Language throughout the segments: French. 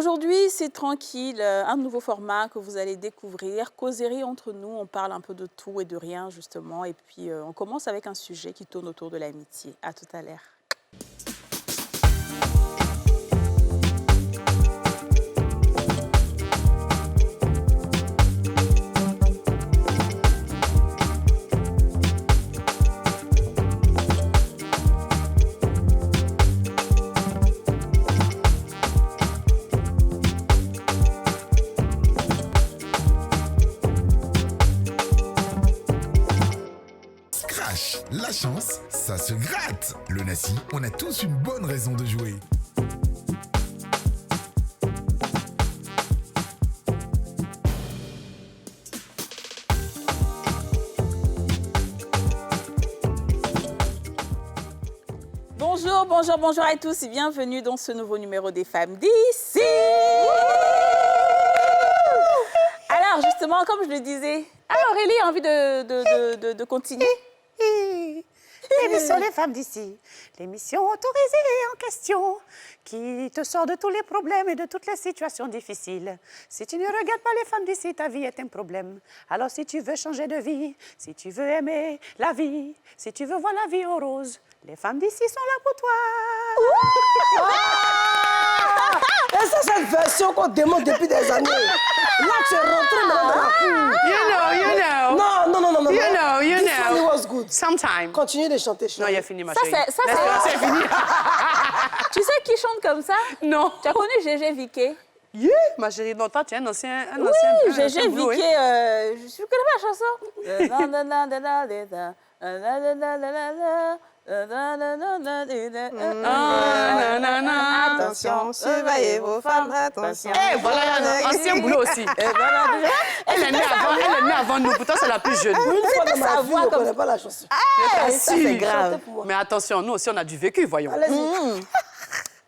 Aujourd'hui, c'est tranquille, un nouveau format que vous allez découvrir. Causerie entre nous, on parle un peu de tout et de rien, justement. Et puis, on commence avec un sujet qui tourne autour de l'amitié. À tout à l'heure. La chance, ça se gratte. Le Nassi, on a tous une bonne raison de jouer. Bonjour, bonjour, bonjour à tous et bienvenue dans ce nouveau numéro des femmes d'ici. Alors justement, comme je le disais, Aurélie a envie de continuer. L'émission Les Femmes d'ici, l'émission autorisée en question, qui te sort de tous les problèmes et de toutes les situations difficiles. Si tu ne regardes pas les femmes d'ici, ta vie est un problème. Alors si tu veux changer de vie, si tu veux aimer la vie, si tu veux voir la vie en rose, les femmes d'ici sont là pour toi. Et ça, c'est une version qu'on demande depuis des années. Là, tu es rentré maintenant dans la cour. You know. Non. You This know. one was good. Sometimes. Continue de chanter, chérie. Non, il a fini, ma Ça, chérie. c'est fini. Tu sais qui chante comme ça? Non. Tu as connu Gégé Viquet? Yeah, ma chérie, non, toi, tu es un ancien Oui, Gégé boulot, Viquet, je connais pas la chanson. Attention, surveillez vos femmes, attention. Eh, voilà, un ancien boulot aussi. Elle est née avant nous, pourtant c'est la plus jeune. Une fois dans sa ma vie, voix je ne comme connais pas la chanson. Ah, Ça, c'est grave. Mais attention, nous aussi, on a du vécu, voyons. Allez-y.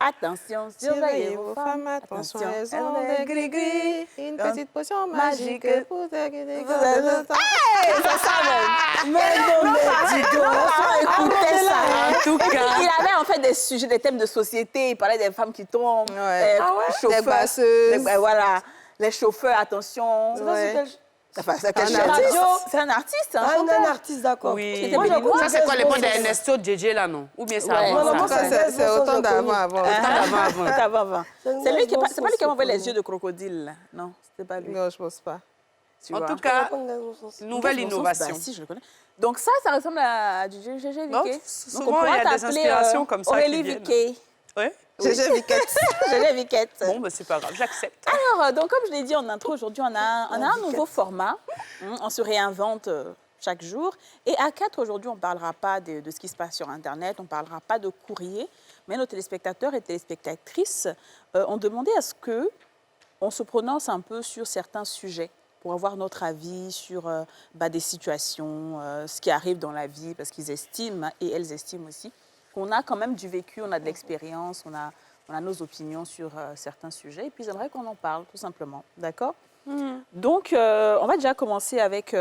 Attention, surveillez vos femmes. attention, elles elles ont des gris-gris. Une petite potion magique pour te guider. Mais non, mais dis donc, écoutez ça. En tout cas, Il avait en fait des sujets, des thèmes de société. Il parlait des femmes qui tombent, chauffeurs, Des basseuses. voilà, les chauffeurs, attention. Enfin, c'est quel C'est un artiste, un Un chanteur. artiste, d'accord. oui. Moi, je connais Ça, c'est quoi des l'époque bons d'Ernesto DJ, là, non? Ou bien ça Ouais. avant Non, ça? ça, c'est autant d'avant. Avant. C'est lui qui bon, c'est pas lui qui c'est m'envoie les connu. yeux de crocodile, là. Non, c'était pas lui. Non, je pense pas. Tu En vois. tout cas, nouvelle Bah, innovation. si, je le connais. Donc ça ressemble à du GG Non, Viquet. souvent, Donc, on pourra il y a des t'appeler, inspirations comme ça Aurélie qui viennent. Viquet. Ouais? GG Viquette. GG Viquet. Bon, ben c'est pas grave, j'accepte. Alors, donc, comme je l'ai dit en intro, aujourd'hui, on a un nouveau format. On se réinvente chaque jour. Et à 4, aujourd'hui, on ne parlera pas de ce qui se passe sur Internet, on ne parlera pas de courrier, mais nos téléspectateurs et téléspectatrices ont demandé à ce qu'on se prononce un peu sur certains sujets pour avoir notre avis sur des situations, ce qui arrive dans la vie, parce qu'ils estiment, et elles estiment aussi, qu'on a quand même du vécu, on a de l'expérience, on a nos opinions sur certains sujets, et puis j'aimerais qu'on en parle, tout simplement. D'accord? Donc, on va déjà commencer avec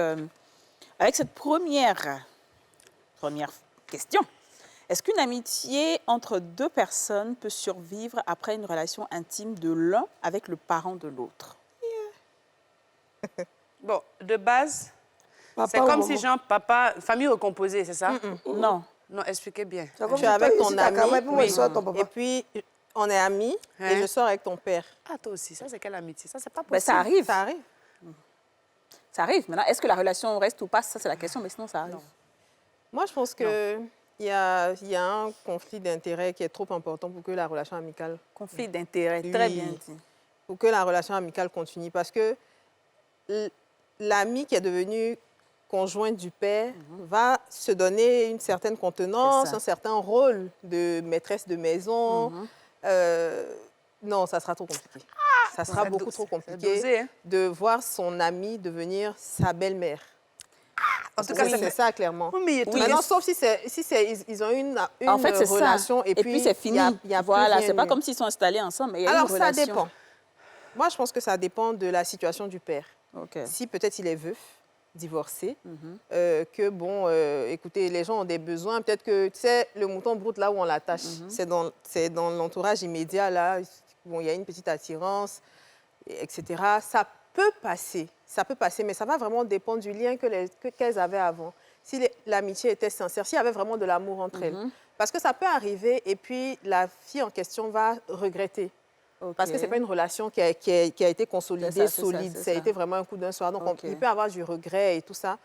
cette première question. Est-ce qu'une amitié entre deux personnes peut survivre après une relation intime de l'un avec le parent de l'autre? Bon, de base, Papa c'est ou comme maman? si, genre, papa, famille recomposée, c'est ça? Non. Non, expliquez bien. C'est comme Tu es avec ton ami, moi, je sois ton papa. et puis on est amis, Hein? et je sors avec ton père. Ah, toi aussi, ça, c'est quelle amitié? Ça, c'est pas possible. Ben, ça arrive. Ça arrive. Ça arrive. Maintenant, est-ce que la relation reste ou pas? Ça, c'est la question, mais sinon, ça arrive. Moi, je pense qu'il y a un conflit d'intérêts qui est trop important pour que la relation amicale, Conflit d'intérêt, très Oui. bien dit. pour que la relation amicale continue. Parce que l'ami qui est devenu conjoint du père va se donner une certaine C'est contenance, ça. un certain rôle de maîtresse de maison. Non, ça sera trop compliqué. Ça sera c'est beaucoup do- trop c'est compliqué dosé, hein. de voir son ami devenir sa belle-mère. En tout Oui, cas, c'est ça, clairement. Oui, mais il y a tout- Maintenant, sauf si ils ont une En fait, c'est relation ça. et puis c'est fini. il y a plus Voilà, rien c'est pas eu. comme s'ils sont installés ensemble, mais il y a Alors, une ça relation. dépend. Moi, je pense que ça dépend de la situation du père. OK. Si peut-être il est veuf, divorcé, que bon, écoutez, les gens ont des besoins. Peut-être que, tu sais, le mouton broute là où on l'attache. C'est dans l'entourage immédiat, là, bon, il y a une petite attirance, etc. Ça peut passer, mais ça va vraiment dépendre du lien qu'elles avaient avant. Si l'amitié était sincère, s'il y avait vraiment de l'amour entre elles. Parce que ça peut arriver et puis la fille en question va regretter. Parce que ce n'est pas une relation qui a été consolidée, solide. Ça a été vraiment un coup d'un soir. Donc, il peut y avoir du regret et tout ça.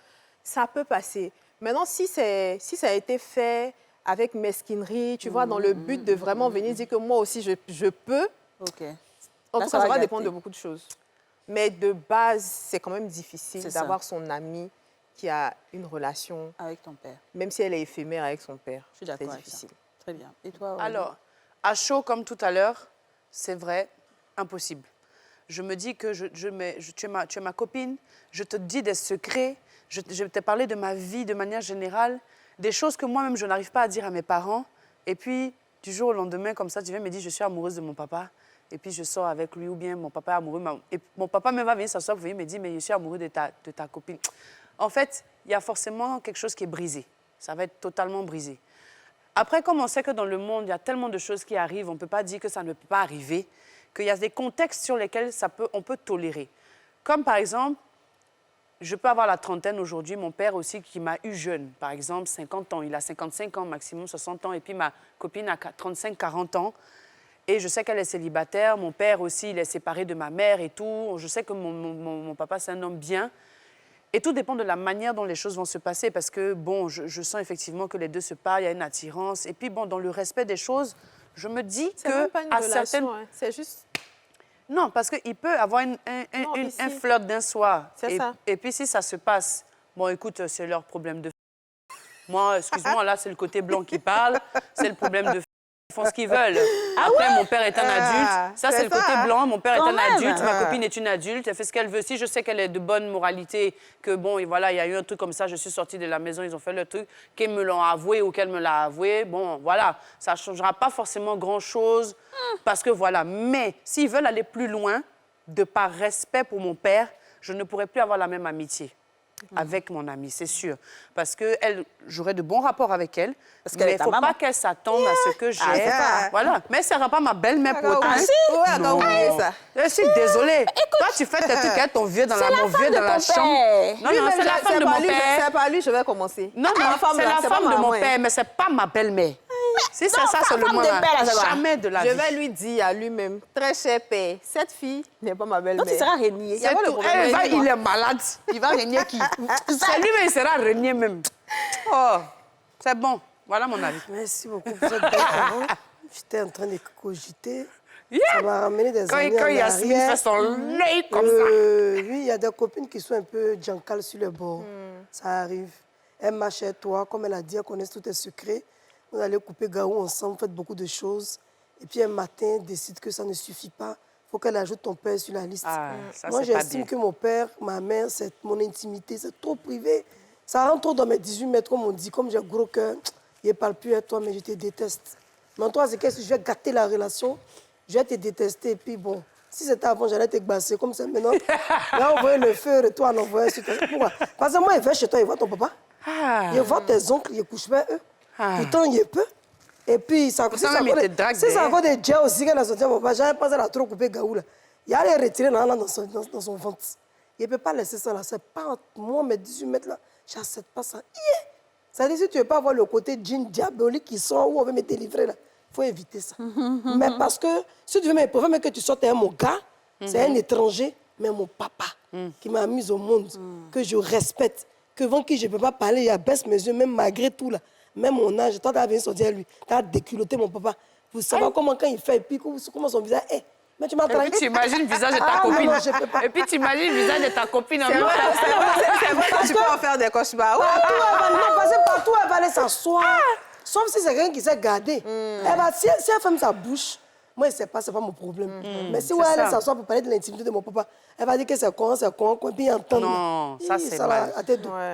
Ça peut passer. Maintenant, si ça a été fait avec mesquinerie, tu vois, dans le but de vraiment venir dire que moi aussi, je peux, en tout cas, ça va dépendre de beaucoup de choses. Mais de base, c'est quand même difficile d'avoir son ami qui a une relation... Avec ton père. Même si elle est éphémère avec son père. Je suis d'accord. C'est difficile. Très bien. Et toi, Aurélie? Alors, à chaud comme tout à l'heure, c'est vrai, impossible. Je me dis que tu es ma copine, je te dis des secrets, je t'ai parlé de ma vie de manière générale, des choses que moi-même je n'arrive pas à dire à mes parents. Et puis, du jour au lendemain, comme ça, tu viens me dire je suis amoureuse de mon papa. Et puis, je sors avec lui ou bien mon papa est amoureux. Et mon papa même va venir s'asseoir pour venir me dire mais je suis amoureux de ta copine. En fait, il y a forcément quelque chose qui est brisé. Ça va être totalement brisé. Après, comme on sait que dans le monde, il y a tellement de choses qui arrivent, on ne peut pas dire que ça ne peut pas arriver, qu'il y a des contextes sur lesquels on peut tolérer. Comme par exemple, je peux avoir la trentaine aujourd'hui, mon père aussi qui m'a eu jeune, par exemple 50 ans, il a 55 ans, maximum 60 ans, et puis ma copine a 35-40 ans, et je sais qu'elle est célibataire, mon père aussi, il est séparé de ma mère et tout, je sais que mon papa c'est un homme bien, et tout dépend de la manière dont les choses vont se passer, parce que, bon, je sens effectivement que les deux se parlent, il y a une attirance, et puis, bon, dans le respect des choses, je me dis que... C'est même pas une relation, hein. C'est juste... Non, parce qu'il peut avoir un flirt d'un soir. C'est ça. Et puis, si ça se passe, bon, écoute, c'est leur problème de... Moi, excuse-moi, là, c'est le côté blanc qui parle, c'est le problème de... Ils font ce qu'ils veulent. Après, mon père est un adulte. Ça, c'est le côté blanc. Mon père est un adulte. Ma copine est une adulte. Elle fait ce qu'elle veut. Si je sais qu'elle est de bonne moralité, que bon, et voilà, il y a eu un truc comme ça, je suis sortie de la maison, ils ont fait le truc, qu'ils me l'ont avoué ou qu'elle me l'a avoué, bon, voilà. Ça ne changera pas forcément grand-chose. Parce que voilà. Mais s'ils veulent aller plus loin, de par respect pour mon père, je ne pourrais plus avoir la même amitié avec mon amie, c'est sûr. Parce que j'aurais de bons rapports avec elle. Parce qu'elle mais est ta il ne faut maman. pas qu'elle s'attende à ce que j'ai. Voilà. Mais elle ne sera pas ma belle-mère pour autant. Ah, si? Ouais, Non. ça. Je suis désolée. Toi, tu fais tes trucs avec ton vieux dans mon vieux dans la chambre. Non, non, c'est la femme de mon père. C'est pas lui, je vais commencer. Non, non, c'est la femme de mon père, mais ce n'est pas ma belle-mère. Si c'est ça seulement, jamais de la vie. Je vais lui dire à lui-même, très cher père, cette fille n'est pas ma belle-mère. Donc, il sera régné. C'est quoi le problème? Il est malade. Il va régner qui? C'est lui-même, il sera régné même. Oh, c'est bon. Voilà mon avis. Merci beaucoup pour cette belle parole. J'étais en train de cogiter. Ça m'a ramené des années Quand en Yasmine arrière. fait son nez comme ça. Oui, il y a des copines qui sont un peu jancales sur le bord. Ça arrive. Elle marche chez toi, comme elle a dit, elle connaît tous tes secrets. Vous allez couper Gaou ensemble, faites beaucoup de choses. Et puis un matin, décide que ça ne suffit pas. Il faut qu'elle ajoute ton père sur la liste. Ah, ça, Moi, c'est pas j'estime bien. que mon père, ma mère, c'est mon intimité, c'est trop privé. Ça rentre trop dans mes 18 mètres, comme on dit. Comme j'ai gros cœur, il ne parle plus à toi, mais je te déteste. Mais toi, c'est qu'est-ce que je vais gâter la relation, je vais te détester. Et puis bon, si c'était avant, j'allais te gbasser comme ça. Maintenant, là, on voit le feu, et toi, on envoie sur toi. Pourquoi? Parce que moi, il va chez toi, il voit ton papa. Il voit tes oncles, il couche pas eux. Pourtant, il peut. Et puis, ça ça même, il te drague c'est encore des djés aussi qu'elle a sorti à mon papa. J'avais pensé à la trop couper Gaou là. Il allait retirer dans son ventre. Il ne peut pas laisser ça là. C'est pas entre moi, mes 18 mètres là. J'accepte pas ça. Yeah! Ça dit, si tu ne veux pas avoir le côté djinn diabolique qui sort où on veut me délivrer là, il faut éviter ça. Mais parce que si tu veux m'éprouver, même que tu sortes mon gars, c'est un étranger, mais mon papa qui m'a mis au monde, que je respecte, que devant qui je ne peux pas parler, il abaisse mes yeux, même malgré tout là. Même mon âge, toi, tu as venu sortir à lui, tu as déculotté mon papa. Vous savez comment quand il fait, et puis comment son visage est. Mais tu m'as trahi. Et puis tu imagines le visage de ta Ah, copine. non, je peux pas. Et puis tu imagines le visage de ta copine. C'est vrai que tu peux en faire des cauchemars. Partout, elle va aller s'asseoir. Sauf si c'est quelqu'un qui s'est gardé. Si elle ferme sa bouche, moi, c'est pas mon problème. Mais si elle allait s'asseoir pour parler de l'intimité de mon papa, elle va dire que c'est con, et puis entendre. Non, ça, c'est mal.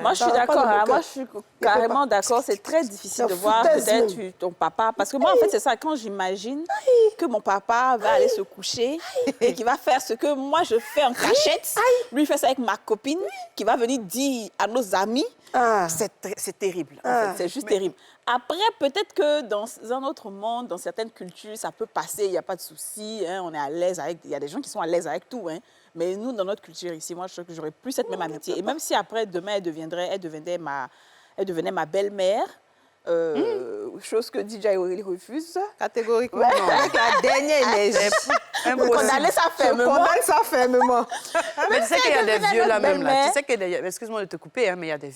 Moi, je suis d'accord. Moi, je suis carrément d'accord. C'est très difficile de voir peut-être ton papa. Parce que moi, en fait, c'est ça. Quand j'imagine que mon papa va aller se coucher et qu'il va faire ce que moi, je fais en cachette, lui, il fait ça avec ma copine, qui va venir dire à nos amis, c'est terrible. En fait, c'est juste terrible. Après, peut-être que dans un autre monde, dans certaines cultures, ça peut passer. il n'y a pas de souci, hein, on est à l'aise avec... Il y a des gens qui sont à l'aise avec tout, hein. Mais nous, dans notre culture ici, moi, je trouve que j'aurais plus cette même amitié. Et même si après, demain, elle devenait ma belle-mère, chose que DJ Aurélie refuse. Catégoriquement, non. Avec la dernière énergie. Vous condamnez ça Je fermement. condamne ça fermement. Mais tu sais qu'il y a des vieux là même, là. belle-mère. Tu sais qu'il y a excuse-moi de te couper, hein, mais il y a des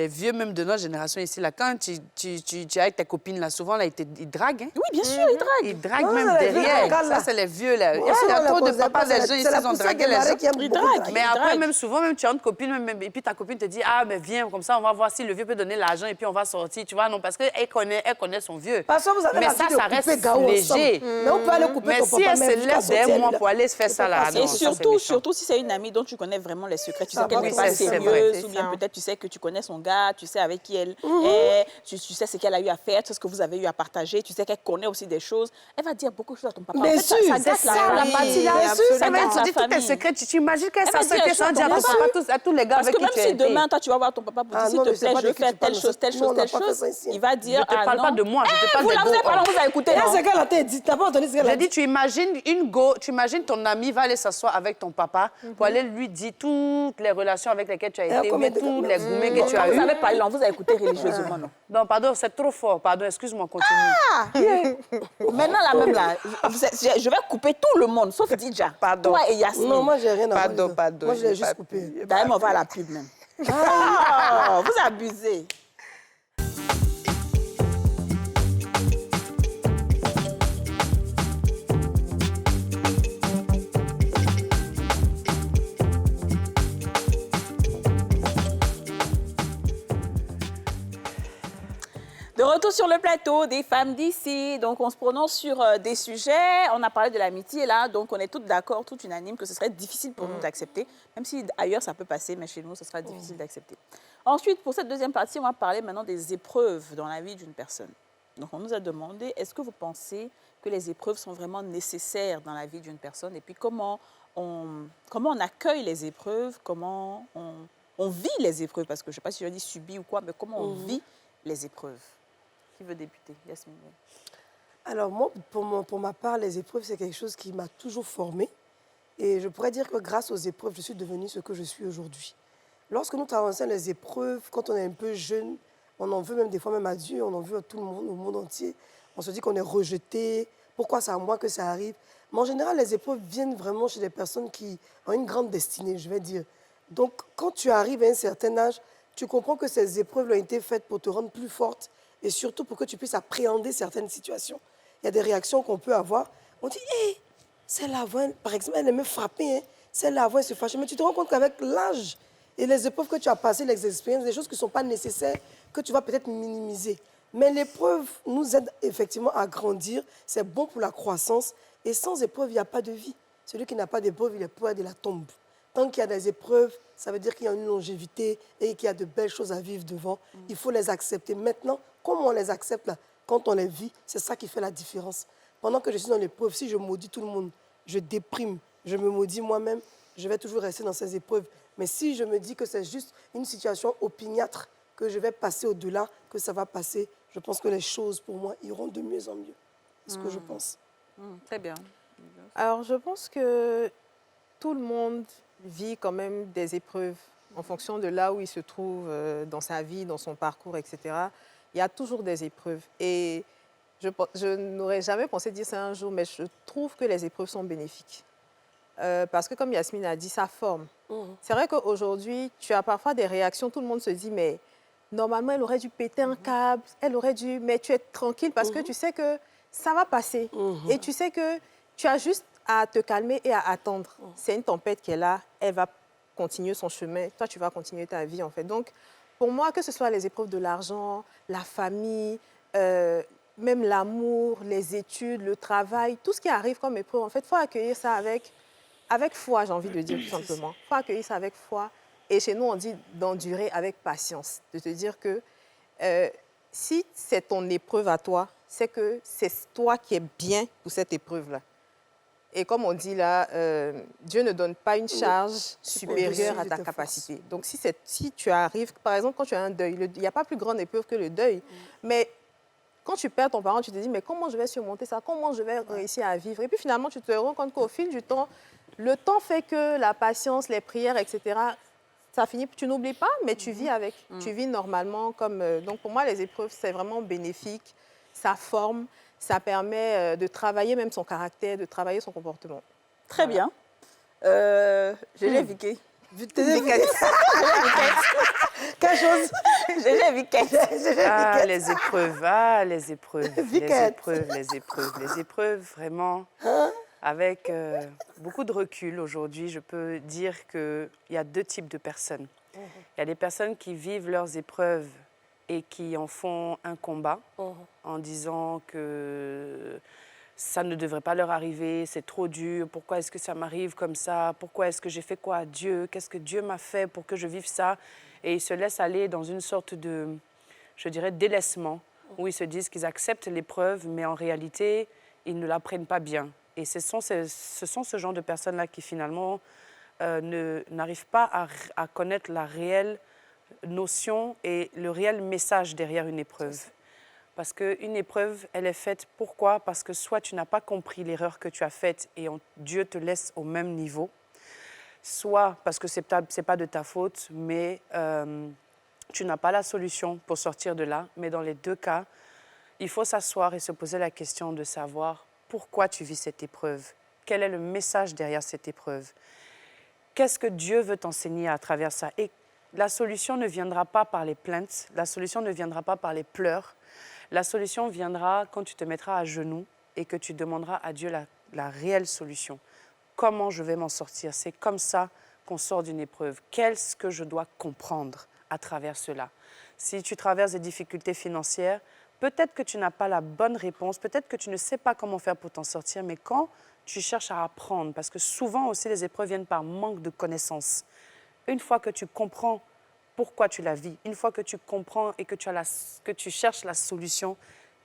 vieux même de notre génération ici, là. Quand tu es avec tes copines, là, souvent, là, ils draguent, hein. Oui, bien sûr, il drague. Ils draguent Non, même non, les vieux derrière. draguent, là. Ça, c'est les vieux, là. Il y Ouais, a trop de c'est papas, les gens ici, ils ont dragué les gens. Ils draguent. Mais Ils après, draguent. même souvent, même tu as une copine, et puis ta copine te dit, ah, mais viens, comme ça, on va voir si le vieux peut donner l'argent et puis on va sortir, tu vois, non, parce qu'elle connaît son vieux. Parce que vous avez Mais l'habitude ça de reste couper Gao léger. ensemble. Mais on peut aller couper Mais ton si papa elle se même jusqu'à laisse sortir, derrière moi là. pour aller se faire ça, là, Et non, Et ça, c'est surtout, méchant. surtout si c'est une amie dont tu connais vraiment les secrets, tu sais Ça qu'elle va, n'est ça, pas c'est vrai, sérieuse, c'est ou bien ça. peut-être tu sais que tu connais son gars, tu sais avec qui elle est, tu sais ce qu'elle a eu à faire, tu sais ce que vous avez eu à partager, tu sais qu'elle connaît aussi des choses. Elle va dire beaucoup de choses à ton papa. Bien En fait, sûr, ça c'est gâte ça, la la famille. partie là. Bien sûr, Ça ça va gâte être la dit tous tes famille. secrets. Tu imagines qu'elle Elle va s'en dire, sortait sans dire à ton bien papa, sûr. à tous les gars Parce avec que qui même tu as si été. demain, toi, tu vas voir ton papa pour dire, Ah s'il non, te mais c'est plaît, pas je de veux qui faire tu parles, telle chose, telle nous, chose, on n'a telle pas fait chose, ça ici. il va dire, Je te ah parle pas non. de moi, je te parle Vous de là, vous avez go. pas, vous avez écouté, Et là, non? c'est qu'elle a dit. T'as pas entendu ce qu'elle a J'ai dit? dit, tu imagines ton ami va aller s'asseoir avec ton papa pour aller lui dire toutes les relations avec lesquelles tu as été, ou bien tous les gourmets que tu as Vous eus. avez parlé, non, vous avez écouté religieusement, non? Non, pardon, c'est trop fort. Pardon, excuse-moi, continue. Maintenant, là même, là, je vais couper tout le monde, sauf Dija. Pardon. Toi et Yasmine. Non, moi, j'ai rien à voir. Pardon, dedans. pardon, Moi, je l'ai j'ai juste pas coupé. D'ailleurs, on va à la pub même. Ah, vous abusez. De retour sur le plateau des femmes d'ici. Donc, on se prononce sur des sujets. On a parlé de l'amitié, là. Donc, on est toutes d'accord, toutes unanimes, que ce serait difficile pour nous d'accepter. Même si ailleurs, ça peut passer, mais chez nous, ce sera difficile d'accepter. Ensuite, pour cette deuxième partie, on va parler maintenant des épreuves dans la vie d'une personne. Donc, on nous a demandé, est-ce que vous pensez que les épreuves sont vraiment nécessaires dans la vie d'une personne? Et puis, comment on accueille les épreuves? Comment on vit les épreuves? Parce que je ne sais pas si je dis subir ou quoi, mais comment on vit les épreuves? Qui veut débuter? Yasmine. Alors moi, pour ma part, les épreuves, c'est quelque chose qui m'a toujours formée. Et je pourrais dire que grâce aux épreuves, je suis devenue ce que je suis aujourd'hui. Lorsque nous traversons les épreuves, quand on est un peu jeune, on en veut même des fois même à Dieu, on en veut à tout le monde, au monde entier. On se dit qu'on est rejeté, pourquoi c'est à moi que ça arrive? Mais en général, les épreuves viennent vraiment chez des personnes qui ont une grande destinée, je vais dire. Donc, quand tu arrives à un certain âge, tu comprends que ces épreuves ont été faites pour te rendre plus forte et surtout pour que tu puisses appréhender certaines situations. Il y a des réactions qu'on peut avoir. On dit, hé, celle-là, par exemple, elle aimait frapper, hein. Celle-là, elle se fâcher. Mais tu te rends compte qu'avec l'âge et les épreuves que tu as passées, les expériences, des choses qui ne sont pas nécessaires, que tu vas peut-être minimiser. Mais l'épreuve nous aide effectivement à grandir. C'est bon pour la croissance. Et sans épreuve, il n'y a pas de vie. Celui qui n'a pas d'épreuve, il est près de la tombe. Tant qu'il y a des épreuves, ça veut dire qu'il y a une longévité et qu'il y a de belles choses à vivre devant. Il faut les accepter. Maintenant, comment on les accepte là, quand on les vit, c'est ça qui fait la différence. Pendant que je suis dans l'épreuve, si je maudis tout le monde, je déprime, je me maudis moi-même, je vais toujours rester dans ces épreuves. Mais si je me dis que c'est juste une situation opiniâtre, que je vais passer au-delà, que ça va passer, je pense que les choses pour moi iront de mieux en mieux. C'est ce que je pense. Très bien. Alors, je pense que tout le monde vit quand même des épreuves en fonction de là où il se trouve dans sa vie, dans son parcours, etc. Il y a toujours des épreuves. Et je n'aurais jamais pensé dire ça un jour, mais je trouve que les épreuves sont bénéfiques. Parce que, comme Yasmine a dit, ça forme. C'est vrai qu'aujourd'hui, tu as parfois des réactions, tout le monde se dit, mais normalement, elle aurait dû péter un câble, elle aurait dû... Mais tu es tranquille parce que tu sais que ça va passer. Et tu sais que tu as juste à te calmer et à attendre. C'est une tempête qui est là, elle va continuer son chemin. Toi, tu vas continuer ta vie, en fait. Donc, pour moi, que ce soit les épreuves de l'argent, la famille, même l'amour, les études, le travail, tout ce qui arrive comme épreuve, en fait, il faut accueillir ça avec foi, j'ai envie de dire tout simplement. Il faut accueillir ça avec foi. Et chez nous, on dit d'endurer avec patience. De te dire que si c'est ton épreuve à toi, c'est que c'est toi qui es bien pour cette épreuve-là. Et comme on dit là, Dieu ne donne pas une charge supérieure à ta capacité. Donc, si tu arrives, par exemple, quand tu as un deuil, il n'y a pas plus grande épreuve que le deuil. Mais Quand tu perds ton parent, tu te dis, mais comment je vais surmonter ça? Comment je vais réussir à vivre? Et puis finalement, tu te rends compte qu'au fil du temps, le temps fait que la patience, les prières, etc., ça finit, tu n'oublies pas, mais tu vis avec. Tu vis normalement comme... donc pour moi, les épreuves, c'est vraiment bénéfique. Ça forme, ça permet de travailler même son caractère, de travailler son comportement. Très bien. Gégé Vicky. Quelque chose. Gégé Vicky. Ah, les épreuves, les épreuves, Viquette. les épreuves, vraiment. Avec beaucoup de recul aujourd'hui, je peux dire qu'il y a deux types de personnes. Il y a des personnes qui vivent leurs épreuves et qui en font un combat en disant que ça ne devrait pas leur arriver, c'est trop dur, pourquoi est-ce que ça m'arrive comme ça, pourquoi est-ce que j'ai fait quoi à Dieu, qu'est-ce que Dieu m'a fait pour que je vive ça. Et ils se laissent aller dans une sorte de, je dirais, délaissement, où ils se disent qu'ils acceptent l'épreuve, mais en réalité, ils ne la prennent pas bien. Et ce sont ce genre de personnes-là qui finalement n'arrivent pas à connaître la réelle notion et le réel message derrière une épreuve. Parce qu'une épreuve, elle est faite, pourquoi? Parce que soit tu n'as pas compris l'erreur que tu as faite et Dieu te laisse au même niveau, soit parce que ce n'est pas de ta faute, mais tu n'as pas la solution pour sortir de là. Mais dans les deux cas, il faut s'asseoir et se poser la question de savoir pourquoi tu vis cette épreuve, quel est le message derrière cette épreuve, qu'est-ce que Dieu veut t'enseigner à travers ça. Et la solution ne viendra pas par les plaintes, la solution ne viendra pas par les pleurs. La solution viendra quand tu te mettras à genoux et que tu demanderas à Dieu la réelle solution. Comment je vais m'en sortir? C'est comme ça qu'on sort d'une épreuve. Qu'est-ce que je dois comprendre à travers cela? Si tu traverses des difficultés financières, peut-être que tu n'as pas la bonne réponse, peut-être que tu ne sais pas comment faire pour t'en sortir, mais quand tu cherches à apprendre, parce que souvent aussi les épreuves viennent par manque de connaissances. Une fois que tu comprends pourquoi tu la vis, une fois que tu comprends et que tu cherches la solution,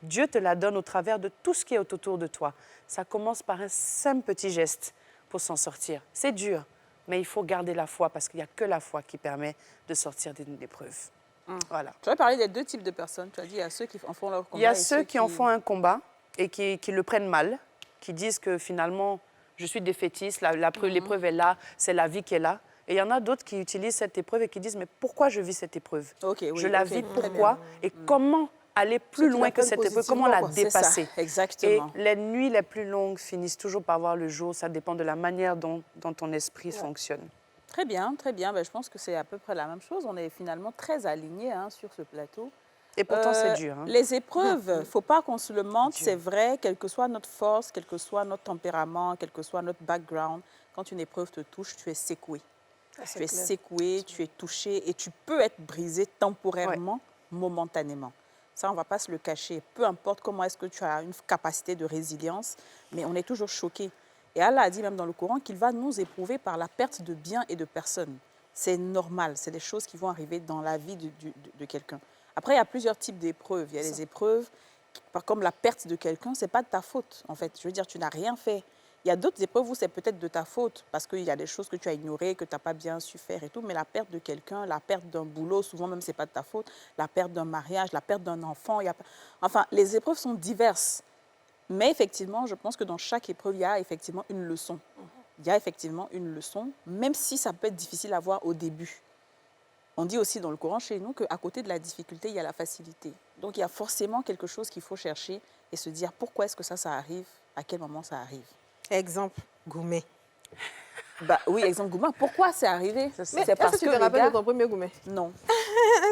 Dieu te la donne au travers de tout ce qui est autour de toi. Ça commence par un simple petit geste pour s'en sortir. C'est dur, mais il faut garder la foi parce qu'il n'y a que la foi qui permet de sortir d'une épreuve. Voilà. Tu as parlé des deux types de personnes. Tu as dit il y a ceux qui en font leur combat. Il y a ceux qui en font un combat et qui le prennent mal, qui disent que finalement, je suis défaitiste, l'épreuve est là, c'est la vie qui est là. Et il y en a d'autres qui utilisent cette épreuve et qui disent, mais pourquoi je vis cette épreuve? Je la vis pourquoi? Et comment aller plus loin que cette épreuve? Comment la dépasser? Exactement. Et les nuits les plus longues finissent toujours par voir le jour. Ça dépend de la manière dont ton esprit fonctionne. Très bien, très bien. Ben, je pense que c'est à peu près la même chose. On est finalement très alignés sur ce plateau. Et pourtant, c'est dur. Les épreuves, il ne faut pas qu'on se le mente, c'est vrai, quelle que soit notre force, quel que soit notre tempérament, quel que soit notre background, quand une épreuve te touche, tu es secoué. Tu es secoué, tu es touché et tu peux être brisé temporairement, momentanément. Ça, on ne va pas se le cacher. Peu importe comment est-ce que tu as une capacité de résilience, mais on est toujours choqué. Et Allah a dit même dans le Coran qu'il va nous éprouver par la perte de biens et de personnes. C'est normal, c'est des choses qui vont arriver dans la vie de quelqu'un. Après, il y a plusieurs types d'épreuves. Il y a les épreuves, comme la perte de quelqu'un, ce n'est pas de ta faute, en fait. Je veux dire, tu n'as rien fait. Il y a d'autres épreuves où c'est peut-être de ta faute, parce qu'il y a des choses que tu as ignorées, que tu n'as pas bien su faire et tout. Mais la perte de quelqu'un, la perte d'un boulot, souvent même, ce n'est pas de ta faute. La perte d'un mariage, la perte d'un enfant. Enfin, les épreuves sont diverses. Mais effectivement, je pense que dans chaque épreuve, il y a effectivement une leçon. Il y a effectivement une leçon, même si ça peut être difficile à voir au début. On dit aussi dans le Coran chez nous qu'à côté de la difficulté, il y a la facilité. Donc, il y a forcément quelque chose qu'il faut chercher et se dire pourquoi est-ce que ça arrive, à quel moment ça arrive. Exemple, Goumé. Bah, oui, exemple Gouma. Pourquoi c'est arrivé? Mais est-ce que tu te rappelles de ton premier Goumé? Non.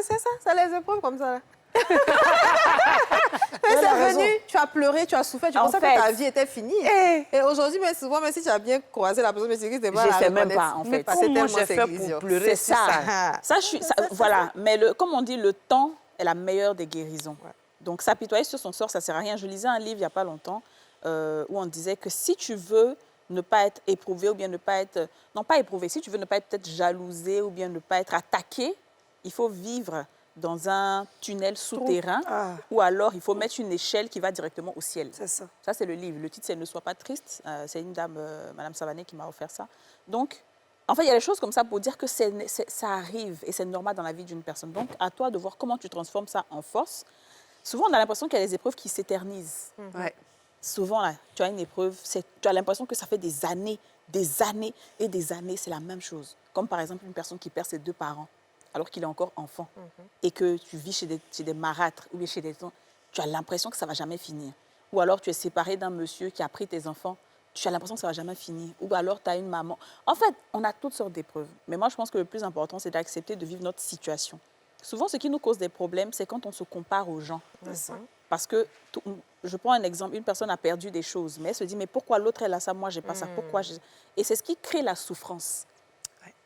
C'est ça, c'est les épreuves comme ça. C'est venu, tu as pleuré, tu as souffert, tu pensais que ta vie était finie. Et aujourd'hui, mais souvent, même si tu as bien croisé la personne, mais c'est que c'est pas je sais même pas, en fait. Comment j'ai fait pour pleurer? C'est ça. Voilà. Mais comme on dit, le temps est la meilleure des guérisons. Ouais. Donc, s'apitoyer sur son sort, ça ne sert à rien. Je lisais un livre il n'y a pas longtemps où on disait que si tu veux ne pas être éprouvé ou bien ne pas être... Non, pas éprouvé. Si tu veux ne pas être peut-être jalousé ou bien ne pas être attaqué, il faut vivre dans un tunnel souterrain ou alors il faut mettre une échelle qui va directement au ciel. C'est ça. Ça, c'est le livre. Le titre, c'est « Ne sois pas triste ». C'est une dame, Madame Savané, qui m'a offert ça. Donc, en fait, il y a des choses comme ça pour dire que ça arrive et c'est normal dans la vie d'une personne. Donc, à toi de voir comment tu transformes ça en force. Souvent, on a l'impression qu'il y a des épreuves qui s'éternisent. Ouais. Souvent, là, tu as une épreuve, tu as l'impression que ça fait des années et des années, c'est la même chose. Comme par exemple une personne qui perd ses 2 parents alors qu'il est encore enfant et que tu vis chez des marâtres ou bien chez des gens, tu as l'impression que ça ne va jamais finir. Ou alors tu es séparé d'un monsieur qui a pris tes enfants, tu as l'impression que ça ne va jamais finir. Ou alors tu as une maman. En fait, on a toutes sortes d'épreuves. Mais moi, je pense que le plus important, c'est d'accepter de vivre notre situation. Souvent, ce qui nous cause des problèmes, c'est quand on se compare aux gens. Parce que, je prends un exemple, une personne a perdu des choses, mais elle se dit, mais pourquoi l'autre, elle a ça, moi, j'ai pas ça, pourquoi Et c'est ce qui crée la souffrance.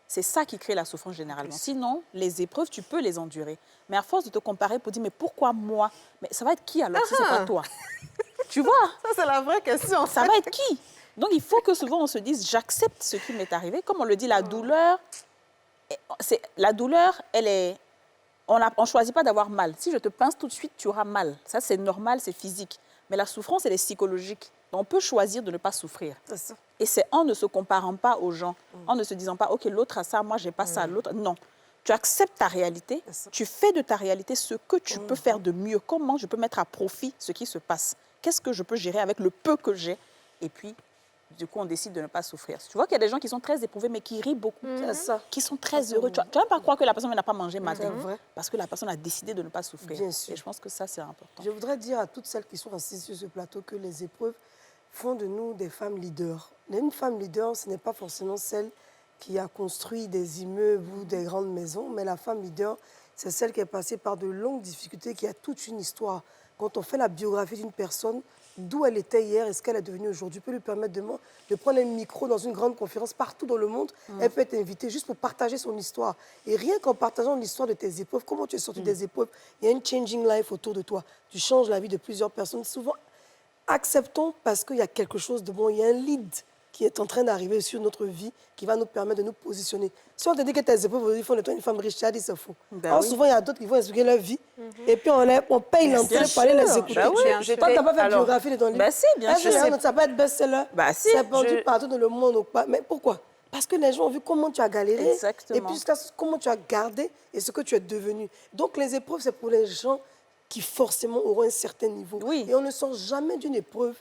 C'est ça qui crée la souffrance généralement. Sinon, les épreuves, tu peux les endurer. Mais à force de te comparer pour dire, mais pourquoi moi? Mais ça va être qui alors si c'est pas toi? Tu vois? Ça, c'est la vraie question. Ça va être qui? Donc, il faut que souvent on se dise, j'accepte ce qui m'est arrivé. Comme on le dit, la douleur, elle est... On ne choisit pas d'avoir mal. Si je te pince tout de suite, tu auras mal. Ça, c'est normal, c'est physique. Mais la souffrance, elle est psychologique. Donc, on peut choisir de ne pas souffrir. Et c'est en ne se comparant pas aux gens, en ne se disant pas, OK, l'autre a ça, moi, j'ai pas ça, l'autre... Non. Tu acceptes ta réalité, tu fais de ta réalité ce que tu peux faire de mieux. Comment je peux mettre à profit ce qui se passe? Qu'est-ce que je peux gérer avec le peu que j'ai? Et puis, du coup, on décide de ne pas souffrir. Tu vois qu'il y a des gens qui sont très éprouvés, mais qui rient beaucoup, qui sont très heureux. Tu ne vas pas croire que la personne n'a pas mangé matin, parce que la personne a décidé de ne pas souffrir. Bien sûr. Et je pense que ça, c'est important. Je voudrais dire à toutes celles qui sont assises sur ce plateau que les épreuves font de nous des femmes leaders. Une femme leader, ce n'est pas forcément celle qui a construit des immeubles ou des grandes maisons, mais la femme leader, c'est celle qui est passée par de longues difficultés, qui a toute une histoire. Quand on fait la biographie d'une personne, d'où elle était hier et ce qu'elle est devenue aujourd'hui, peut lui permettre de prendre un micro dans une grande conférence partout dans le monde. Elle peut être invitée juste pour partager son histoire. Et rien qu'en partageant l'histoire de tes épreuves, comment tu es sorti des épreuves, il y a une changing life autour de toi. Tu changes la vie de plusieurs personnes. Souvent, acceptons parce qu'il y a quelque chose de bon, il y a un lead qui est en train d'arriver sur notre vie, qui va nous permettre de nous positionner. Si on te dit que tes épreuves aujourd'hui font de toi une femme riche, tu as dit c'est faux. Alors souvent, il y a d'autres qui vont expliquer leur vie, et puis on paye l'entrée pour aller les écouter. Bah oui, Toi, tu n'as pas fait de biographie de ton livre. Bah si, bien sûr. Ça peut être best-seller, Bah si. c'est vendu partout dans le monde ou pas. Mais pourquoi? Parce que les gens ont vu comment tu as galéré, Exactement. et puis comment tu as gardé et ce que tu es devenu. Donc les épreuves, c'est pour les gens qui forcément auront un certain niveau. Oui. Et on ne sort jamais d'une épreuve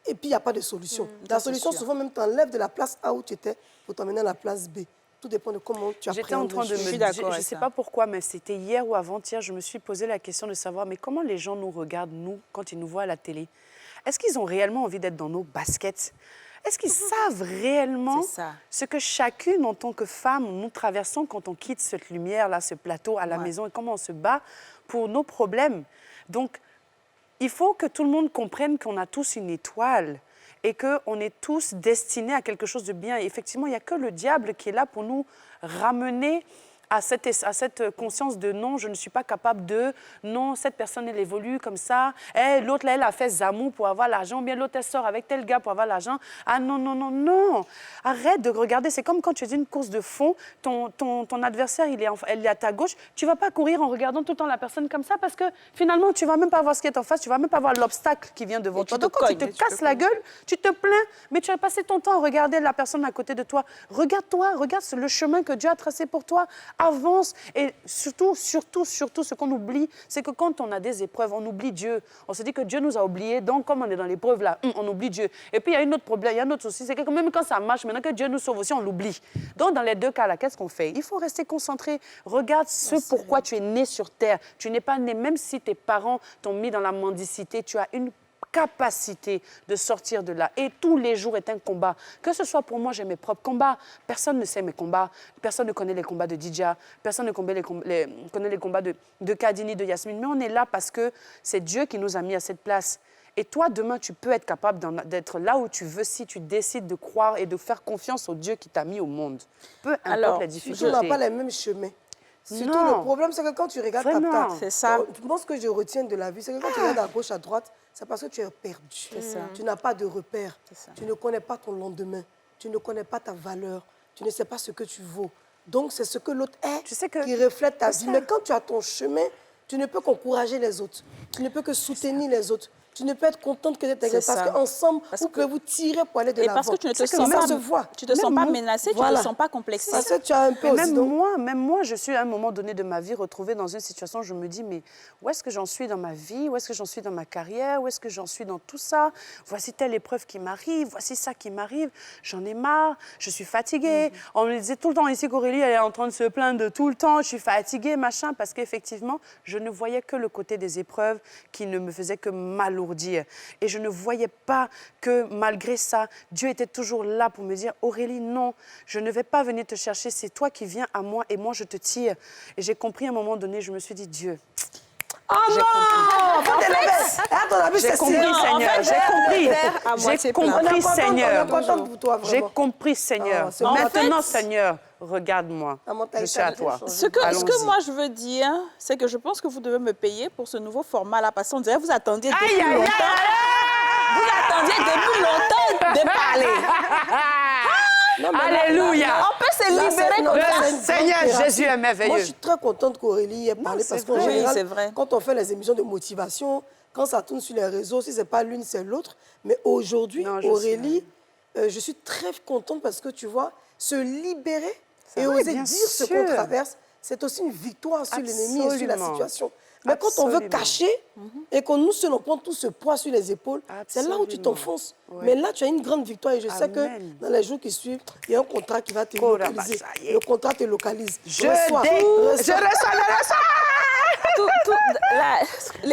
et puis il n'y a pas de solution. La solution, sûr. souvent même, t'enlèves de la place A où tu étais pour t'emmener à la place B. Tout dépend de comment tu as J'étais en train de me suis dire, d'accord je ne avec sais ça. pas pourquoi, mais c'était hier ou avant-hier, je me suis posé la question de savoir, mais comment les gens nous regardent, nous, quand ils nous voient à la télé? Est-ce qu'ils ont réellement envie d'être dans nos baskets? Est-ce qu'ils savent réellement C'est ça. ce que chacune, en tant que femme, nous traversons quand on quitte cette lumière-là, ce plateau à la maison, et comment on se bat pour nos problèmes? Donc, il faut que tout le monde comprenne qu'on a tous une étoile et qu'on est tous destinés à quelque chose de bien. Et effectivement, il n'y a que le diable qui est là pour nous ramener à cette conscience de non, je ne suis pas capable de, non, cette personne, elle évolue comme ça, l'autre, là, elle a fait zamou pour avoir l'argent, ou bien l'autre, elle sort avec tel gars pour avoir l'argent. Ah non, non, non, non. Arrête de regarder, c'est comme quand tu fais une course de fond, ton adversaire, elle est à ta gauche, tu ne vas pas courir en regardant tout le temps la personne comme ça parce que finalement, tu ne vas même pas voir ce qui est en face, tu ne vas même pas voir l'obstacle qui vient devant toi. Donc quand tu te casses la gueule, tu te plains, mais tu as passé ton temps à regarder la personne à côté de toi. Regarde-toi, regarde le chemin que Dieu a tracé pour toi. Avance. Et surtout, ce qu'on oublie, c'est que quand on a des épreuves, on oublie Dieu. On se dit que Dieu nous a oubliés, donc comme on est dans l'épreuve là, on oublie Dieu. Et puis il y a un autre problème, il y a un autre souci, c'est que même quand ça marche, maintenant que Dieu nous sauve aussi, on l'oublie. Donc dans les deux cas là, qu'est-ce qu'on fait? Il faut rester concentré. Regarde pourquoi tu es né sur terre. Tu n'es pas né, même si tes parents t'ont mis dans la mendicité, tu as une capacité de sortir de là. Et tous les jours est un combat. Que ce soit pour moi, j'ai mes propres combats. Personne ne sait mes combats. Personne ne connaît les combats de Didja. Personne ne connaît les combats de Kadini, de Yasmine. Mais on est là parce que c'est Dieu qui nous a mis à cette place. Et toi, demain, tu peux être capable d'être là où tu veux si tu décides de croire et de faire confiance au Dieu qui t'a mis au monde. Peu importe la difficulté. On n'a pas les mêmes chemins. Surtout, Non. le problème, c'est que quand tu regardes Vraiment. ta tarte, C'est ça. je pense que je retiens de la vie, c'est que quand tu regardes à gauche, à droite, c'est parce que tu es perdu. ça. Tu n'as pas de repère. ça. Tu ne connais pas ton lendemain. Tu ne connais pas ta valeur. Tu ne sais pas ce que tu vaux. Donc, c'est ce que l'autre est Tu sais que- qui reflète ta c'est vie. ça. Mais quand tu as ton chemin, tu ne peux qu'encourager les autres. Tu ne peux que soutenir les autres. tu ne peux être contente que d'être agressée. C'est Parce ça. qu'ensemble, Parce vous que- pouvez vous tirer pour aller de Et l'avant. parce que tu ne te C'est sens ça pas, se voit. tu te sens pas Même menacée, tu ne voilà. te sens pas complexée. Parce que tu as un peu Mais aussi... même moi, je suis à un moment donné de ma vie retrouvée dans une situation où je me dis, mais où est-ce que j'en suis dans ma vie? Où est-ce que j'en suis dans ma carrière? Où est-ce que j'en suis dans tout ça? Voici telle épreuve qui m'arrive, voici ça qui m'arrive. J'en ai marre, je suis fatiguée. On me disait tout le temps ici qu'Aurélie, elle est en train de se plaindre de tout le temps. Je suis fatiguée, machin, parce qu'effectivement, je ne voyais que le côté des épreuves qui ne me faisait que m'alourdir. Et je ne voyais pas que malgré ça, Dieu était toujours là pour me dire, Aurélie, non, je ne vais pas venir te chercher, c'est toi qui viens à moi et moi je te tire. Et j'ai compris à un moment donné, je me suis dit, Dieu, Ah non! j'ai compris, Seigneur, j'ai compris, Seigneur. On est contente pour toi, J'ai vraiment. compris, Seigneur. Ah, c'est Maintenant, bon. Seigneur, regarde-moi. La mentalité Je suis à a bien toi. changé. Ce que Allons-y. moi je veux dire, c'est que je pense que vous devez me payer pour ce nouveau format-là, parce qu'on dirait que vous attendiez depuis Aïe, aïe, longtemps. aïe, Vous attendiez depuis longtemps de parler. Non, mais là, Alléluia. On peut se là, libérer c'est- comme non, ça. c'est une Seigneur grande thérapie. Jésus est merveilleux. Moi, je suis très contente qu'Aurélie ait parlé parce qu'en vrai. Oui, général, c'est vrai. quand on fait les émissions de motivation, quand ça tourne sur les réseaux, si ce n'est pas l'une, c'est l'autre. Mais aujourd'hui, Non, je Aurélie, je suis très contente parce que tu vois, se libérer et Oui, oser bien dire ce qu'on sûr. traverse, c'est aussi une victoire sur l'ennemi et sur la Absolument. situation. Mais quand on veut Absolument. cacher et qu'on nous seul, on prend tout ce poids sur les épaules, c'est là où tu Absolument. t'enfonces. Ouais. Mais là, tu as une grande victoire et je sais que Amen. dans les jours qui suivent, il y a un contrat qui va te Kora localiser. Basaye. Le contrat te localise. Je Reçois. reçois.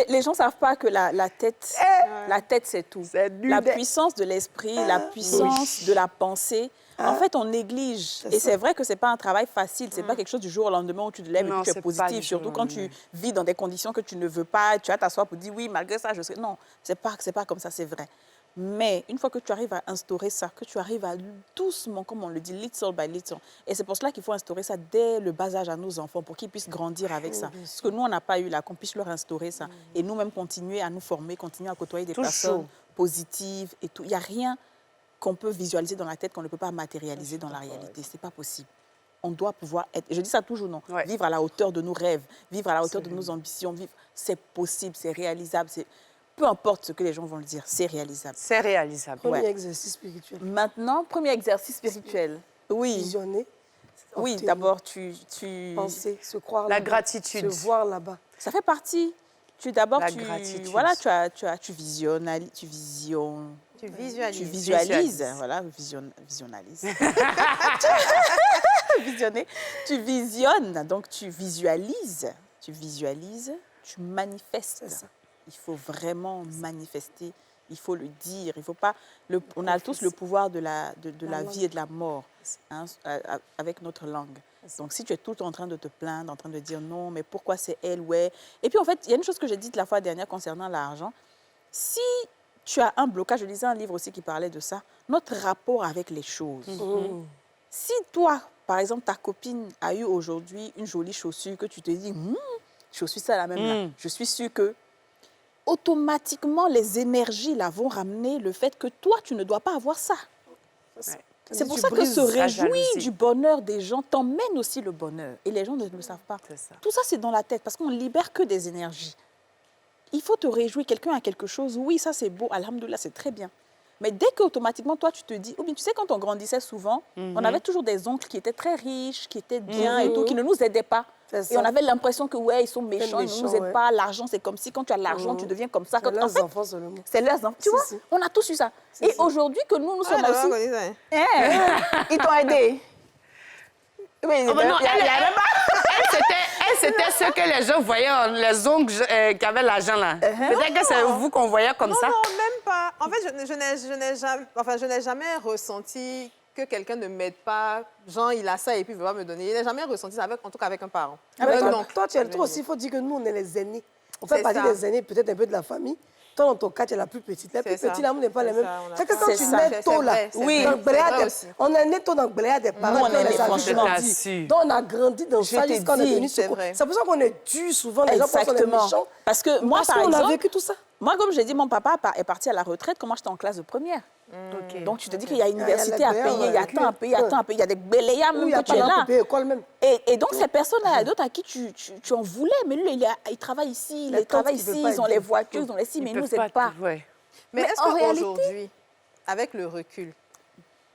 Les gens ne savent pas que la tête, c'est tout. C'est du La dé- puissance de l'esprit, la puissance de la pensée. En fait, on néglige. Et c'est vrai que ce n'est pas un travail facile. Ce n'est pas quelque chose du jour au lendemain où tu te lèves Non, et puis tu c'est es pas positif. du jour Surtout au quand tu vis dans des conditions que tu ne veux pas. Tu vas t'asseoir pour dire oui, malgré ça, je serai... Non, ce n'est pas comme ça, c'est vrai. Mais une fois que tu arrives à instaurer ça, que tu arrives à doucement, comme on le dit, little by little, et c'est pour cela qu'il faut instaurer ça dès le bas âge à nos enfants, pour qu'ils puissent grandir avec ça. Parce que nous, on n'a pas eu là, qu'on puisse leur instaurer ça. Et nous-mêmes continuer à nous former, continuer à côtoyer des Toujours. personnes positives et tout. Il n'y a rien qu'on peut visualiser dans la tête qu'on ne peut pas matérialiser dans la réalité. Ce n'est pas possible. On doit pouvoir être, je dis ça toujours, non, Ouais. vivre à la hauteur de nos rêves, vivre à la hauteur de nos ambitions, vivre, c'est possible, c'est réalisable, peu importe ce que les gens vont le dire, c'est réalisable. C'est réalisable. Premier Ouais. exercice spirituel. Maintenant, premier exercice spirituel. Oui, Visionner. oui, obtenir, d'abord, tu... penser, se croire La là-bas, gratitude. se voir là-bas. Ça fait partie. D'abord, La gratitude. voilà, tu visionnes, tu visualises. tu visualises, Visualises. voilà, visionalise. Visionner. Tu visionnes, donc tu visualises, tu manifestes. C'est ça. Il faut vraiment manifester, il faut le dire, il faut pas... on a tous le pouvoir de la vie et de la mort hein, avec notre langue. Donc, si tu es tout le temps en train de te plaindre, en train de dire non, mais pourquoi c'est elle, ouais. Et puis, en fait, il y a une chose que j'ai dite la fois dernière concernant l'argent. Si tu as un blocage, je lisais un livre aussi qui parlait de ça, notre rapport avec les choses. Si toi, par exemple, ta copine a eu aujourd'hui une jolie chaussure que tu te dis, je suis ça la même là, je suis sûre que automatiquement, les énergies là vont ramener le fait que toi, tu ne dois pas avoir ça. C'est pour Tu ça que brises se la réjouir jalousie. du bonheur des gens t'emmène aussi le bonheur. Et les gens ne le savent pas. C'est ça. Tout ça, c'est dans la tête parce qu'on ne libère que des énergies. Il faut te réjouir. Quelqu'un a quelque chose, oui, ça c'est beau, alhamdoulilah, c'est très bien. Mais dès qu'automatiquement, toi, tu te dis... Ou bien, tu sais, quand on grandissait souvent, on avait toujours des oncles qui étaient très riches, qui étaient bien et tout, qui ne nous aidaient pas. C'est Et on ça. avait l'impression que, ouais, ils sont méchants, ils ne nous méchants, aident ouais. pas. L'argent, c'est comme si quand tu as l'argent, tu deviens comme ça. C'est Quand... En leurs fait, enfants seulement. c'est leurs enfants. Tu Si, vois, si. on a tous eu ça. Et aujourd'hui que nous sommes d'abord, aussi... on dit ça. Ils t'ont aidé. Oui, Oh, mais non, il y a même pas... Elle, c'était ce que les gens voyaient, les ongles qui avaient l'argent là. Peut-être que c'est vous qu'on voyait comme ça. Non, même pas. En fait, je n'ai jamais ressenti que quelqu'un ne m'aide pas. Genre, il a ça et puis il ne veut pas me donner. Je n'ai jamais ressenti ça, en tout cas avec un parent. Toi, aussi, il faut dire que nous, on est les aînés. On fait C'est partie ça. des aînés, peut-être un peu de la famille. Toi, dans ton cas, tu es la plus petite. Les plus C'est ça. petits, là, on n'est pas les C'est mêmes. ça, on a C'est que pas- quand C'est tu ça. nais C'est tôt, là, vrai, c'est Oui. vrai. dans le bléa C'est vrai des- aussi. on est né tôt dans le bléa des parents. Nous, on qui ont est les nés, habitudes franchement. de vie. Je Donc, on a grandi dans ça te jusqu'à on est dis, devenu c'est ce qu'on- vrai. C'est pour ça qu'on est dû souvent. Les gens pensent qu'on est Exactement. méchants. Parce que moi, Parce par qu'on a exemple, vécu tout ça. moi, comme j'ai dit, mon papa est parti à la retraite quand moi j'étais en classe de première. Ok. Donc, tu te dis qu'il y a une Ah, il y a université à les payer, il y a BA, tant à payer, il y a tant à payer, il y a des béléas Où même il y a que tu pas es là. d'entreprise, école même. Et donc, ces personnes-là, il y a d'autres à qui tu en voulais, mais lui, il travaille ici, Les il travaille tantes qui ici, veulent pas ils ont aider. les voitures, ils ont les ci, mais Ils ils nous peuvent aident pas. Ouais. Mais est-ce en réalité- qu'aujourd'hui, avec le recul,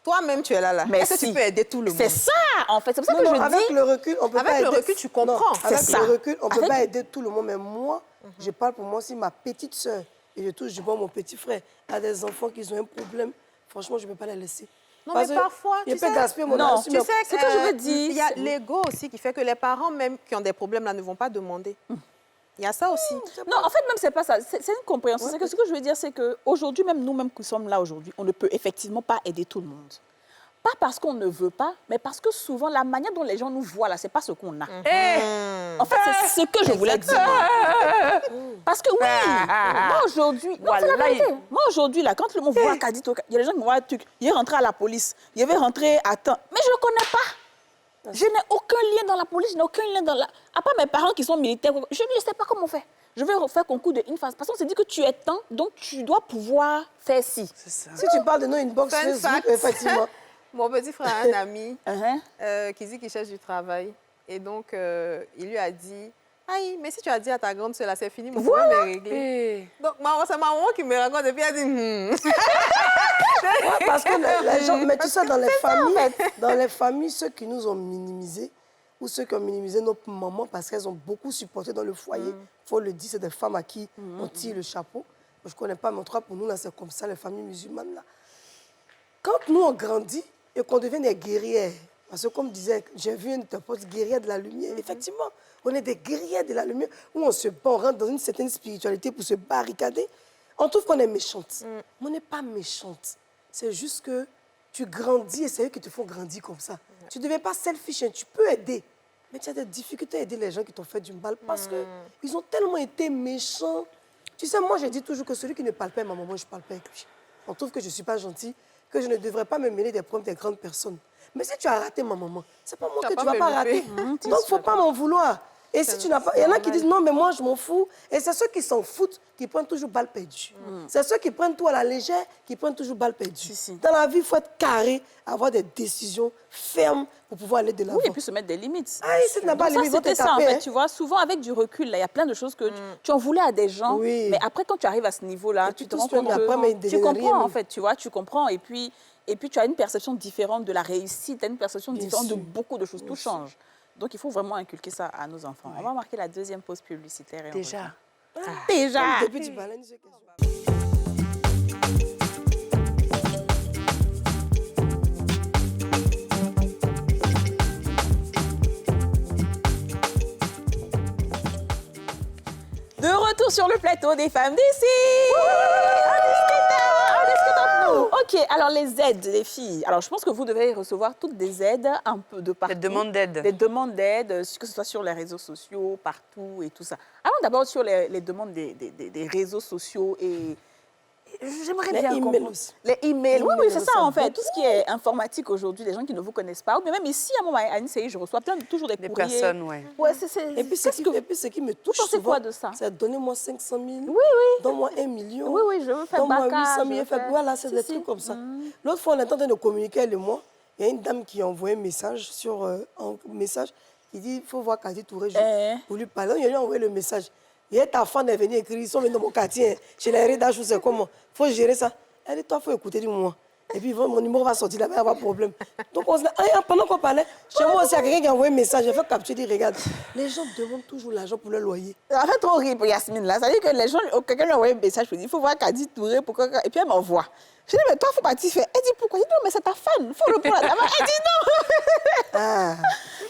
toi-même, tu es là. Mais Est-ce que si. tu peux aider tout le monde? C'est ça, en fait. C'est pour ça Non, que non, je avec dis... le recul, on peut Avec pas le aider. recul, tu comprends. Non, avec C'est ça. le recul, on peut Avec- pas aider tout le monde. Mais moi, je parle pour moi aussi, ma petite sœur, et je touche du bon mon petit frère, a des enfants qui ont un problème. Franchement, je ne peux pas les laisser. Non, Parce mais que parfois, je tu peux sais- gaspiller mon Non, argent, tu mais- sais, c'est que je veux dire, Il y a c'est- l'ego aussi qui fait que les parents même qui ont des problèmes là ne vont pas demander. Il y a ça aussi. Non, en fait, même, c'est pas ça. C'est une compréhension. C'est que ce que je veux dire, c'est qu'aujourd'hui, même nous-mêmes qui sommes là aujourd'hui, on ne peut effectivement pas aider tout le monde. Pas parce qu'on ne veut pas, mais parce que souvent, la manière dont les gens nous voient, là, c'est pas ce qu'on a. En fait, c'est ce que je voulais dire. Parce que oui, moi aujourd'hui, non, c'est la Voilà. vérité. Moi aujourd'hui, là, quand on voit Kadito, il y a des gens qui me voient un truc, il est rentré à la police, il va rentrer à temps, mais je ne le connais pas. Je n'ai aucun lien dans la police, je n'ai aucun lien dans la... À part mes parents qui sont militaires, je ne sais pas comment on fait. Je vais refaire concours de une phase. Parce qu'on s'est dit que tu es temps, donc tu dois pouvoir faire ci. C'est ça. Si tu parles de nos inbox Fun Facebook, fact. effectivement. Mon petit frère a un ami Uh-huh. qui dit qu'il cherche du travail. Et donc, il lui a dit, aïe, mais si tu as dit à ta grande sœur, là, c'est fini, mon problème est réglé. Eh. Donc, c'est ma maman qui me raconte et puis elle dit, Ouais, parce que les gens, mais tu sais, dans les familles, ceux qui nous ont minimisés, ou ceux qui ont minimisé nos mamans parce qu'elles ont beaucoup supporté dans le foyer, il faut le dire, c'est des femmes à qui on tire le chapeau. Je ne connais pas, mais en tout cas, pour nous, là, c'est comme ça, les familles musulmanes, là. Quand nous, on grandit et qu'on devient des guerrières, parce que comme disait, j'ai vu une de tes potes guerrière de la lumière, effectivement, on est des guerrières de la lumière, où on se bat, on rentre dans une certaine spiritualité pour se barricader. On trouve qu'on est méchante. Mais on n'est pas méchante. C'est juste que tu grandis et c'est eux qui te font grandir comme ça. Tu ne deviens pas selfish, hein. Tu peux aider. Mais tu as des difficultés à aider les gens qui t'ont fait du mal parce qu'ils ont tellement été méchants. Tu sais, moi, je dis toujours que celui qui ne parle pas à ma maman, je ne parle pas avec lui. On trouve que je ne suis pas gentille, que je ne devrais pas me mêler des problèmes des grandes personnes. Mais si tu as raté ma maman, c'est pas moi Tu que vas tu pas vas me pas louper. rater. Donc, il ne faut pas m'en vouloir. Et si tu n'as pas... Il y en a qui disent non, mais moi, je m'en fous. Et c'est ceux qui s'en foutent qui prennent toujours balle perdue. C'est ceux qui prennent tout à la légère qui prennent toujours balle perdue. Si. Dans la vie, il faut être carré, avoir des décisions fermes pour pouvoir aller de l'avant. Oui, et puis se mettre des limites. Ah, si tu n'as pas Donc les limites, ils vont te c'était ça, en taper, fait, hein. tu vois. Souvent, avec du recul, là, il y a plein de choses que tu en voulais à des gens. Oui. Mais après, quand tu arrives à ce niveau-là, Et tu puis te tout rends se fait, compte mais après, mais il que tu devient comprends, rien, en mais- fait, tu vois, tu comprends. Et puis tu as une perception différente de la réussite, tu as une perception Bien différente de sûr. beaucoup de choses. Tout change. Donc, il faut vraiment inculquer ça à nos enfants. On va marquer la deuxième pause publicitaire. Et on Déjà. revient. Déjà. Depuis du baleine, je sais que- De retour sur le plateau des femmes d'ici. On discute entre nous. OK, alors les aides, les filles. Alors, je pense que vous devez recevoir toutes des aides un peu de partout. Des demandes d'aide. Des demandes d'aide, que ce soit sur les réseaux sociaux, partout et tout ça. Allons d'abord sur les demandes des réseaux sociaux et j'aimerais Les bien emails comprendre. aussi. Les emails. Oui, emails, c'est on ça en s'en fait. fout. Tout ce qui est informatique aujourd'hui, des gens qui ne vous connaissent pas. Ou bien même ici, à mon à Nice, je reçois toujours des Des courriers. personnes, ouais. Ouais, Et puis, ce qui me touche pensez souvent, quoi de ça? c'est donnez-moi 500 000, Oui, oui. donne-moi 1 million, Oui, oui, je veux faire donne-moi Baka, 800 je 000. veux faire- Voilà, c'est Si, des si. trucs comme ça. L'autre fois, on est en train de communiquer, elle et moi. Il y a une dame qui a envoyé un message sur un message qui dit il faut voir Kadi Touré pour lui parler. Il lui a envoyé le message. Et ta femme est venue écrire ils sont venus dans mon quartier, chez les rédactions, c'est comment il faut gérer ça. Elle dit toi, il faut écouter du moment. Et puis, mon numéro va sortir là-bas, il n'y a pas de problème. Donc, pendant qu'on parlait, chez moi aussi, il y a quelqu'un qui a envoyé un message. J'ai fait capturer, dit regarde, les gens demandent toujours l'argent pour le loyer. En fait, trop rire pour Yasmine, là. Ça veut dire que les gens, quelqu'un lui a envoyé un message, il faut voir Kadi Touré, pourquoi... Et puis elle m'envoie. Je dis, mais toi, il faut pas t'y faire. Elle dit, pourquoi? Je dis, non, mais c'est ta fan, il faut le prendre là-bas. Elle dit, non. Ah.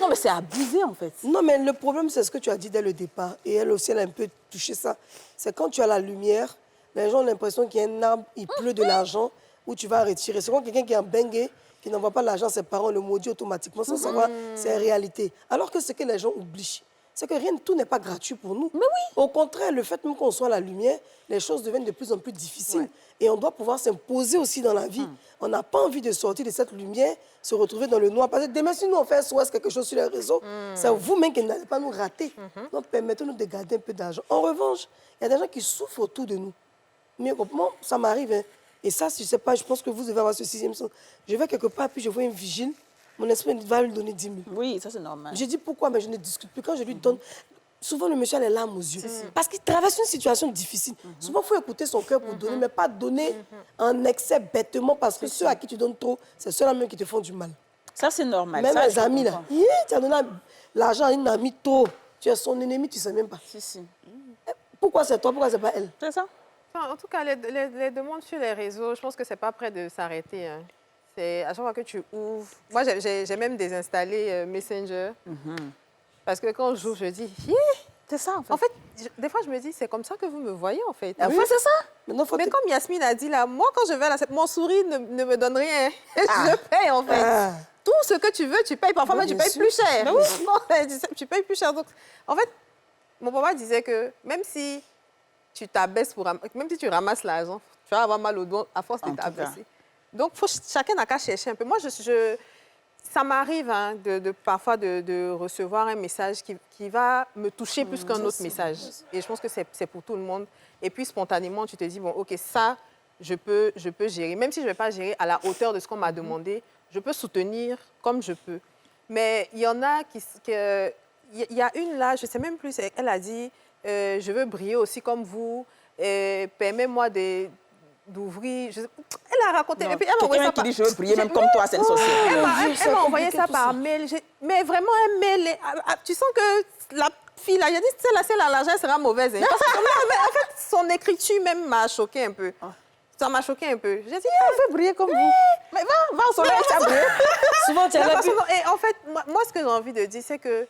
Non, mais c'est abusé, en fait. Non, mais le problème, c'est ce que tu as dit dès le départ. Et elle aussi, elle a un peu touché ça. C'est quand tu as la lumière, les gens ont l'impression qu'il y a un arbre, il pleut de l'argent, où tu vas retirer. C'est comme quelqu'un qui est en bengue, qui n'envoie pas l'argent à ses parents, le maudit automatiquement, sans savoir c'est réalité. Alors que ce que les gens oublient, c'est que tout n'est pas gratuit pour nous. Mais oui. Au contraire, le fait même qu'on soit à la lumière, les choses deviennent de plus en plus difficiles. Et on doit pouvoir s'imposer aussi dans la vie. On n'a pas envie de sortir de cette lumière, se retrouver dans le noir. Parce que demain, si nous on fait SOS quelque chose sur les réseaux, c'est vous-même qui n'allez pas nous rater. Donc permettez-nous de garder un peu d'argent. En revanche, il y a des gens qui souffrent autour de nous. Mais moi, ça m'arrive. Hein. Et ça, je ne sais pas, je pense que vous devez avoir ce 6e sens. Je vais quelque part, puis je vois une vigile. Mon esprit va lui donner 10 000. Oui, ça c'est normal. J'ai dit pourquoi, mais je ne discute plus. Quand je lui donne, souvent le monsieur a les larmes aux yeux. Parce qu'il traverse une situation difficile. Souvent, il faut écouter son cœur pour donner, mais pas donner en excès bêtement, parce que ceux à qui tu donnes trop, c'est ceux-là même qui te font du mal. Ça c'est normal. Même ça, les je amis, là. comprends. Tu as donné l'argent à une amie trop. Tu es son ennemi, tu ne sais même pas. Si. Pourquoi c'est toi, pourquoi c'est pas elle? C'est ça. Enfin, en tout cas, les demandes sur les réseaux, je pense que c'est pas prêt de s'arrêter. Hein. C'est à chaque fois que tu ouvres. Moi, j'ai même désinstallé Messenger. Parce que quand j'ouvre, je dis, C'est ça, en fait. en fait, des fois, je me dis, c'est comme ça que vous me voyez, en fait. En fait, c'est ça. Maintenant, faut Mais comme Yasmine a dit là, moi, quand je vais là, mon sourire ne me donne rien. Je paye, en fait. Ah. Tout ce que tu veux, tu payes. Parfois, mais tu bien payes sûr. plus cher. Tu payes plus cher. Donc, en fait, mon papa disait que même si tu t'abaisses même si tu ramasses l'argent, tu vas avoir mal au doigt à force de En tout cas. t'abaisser. Donc, chacun n'a qu'à chercher un peu. Moi, ça m'arrive hein, parfois de recevoir un message qui va me toucher plus qu'un autre message. Et je pense que c'est pour tout le monde. Et puis, spontanément, tu te dis, bon, OK, ça, je peux gérer. Même si je ne vais pas gérer à la hauteur de ce qu'on m'a demandé, je peux soutenir comme je peux. Mais il y en a il y a une là, je ne sais même plus, elle a dit, je veux briller aussi comme vous, permets-moi d'ouvrir. Elle a raconté. Et puis elle m'a envoyé ça Quelqu'un qui dit je veux prier même comme toi, c'est une société. Elle m'a envoyé ça par mail. Mais vraiment, un mail. Tu sens que la fille, là, j'ai dit, celle-là, si elle a l'argent, elle sera mauvaise. Hein. Parce que, mais en fait, son écriture même m'a choqué un peu. Ça m'a choqué un peu. J'ai dit, Je veux briller comme vous. mais va au soleil, ça brille. Souvent, tu as La la façon dont- Et en fait, moi, ce que j'ai envie de dire, c'est que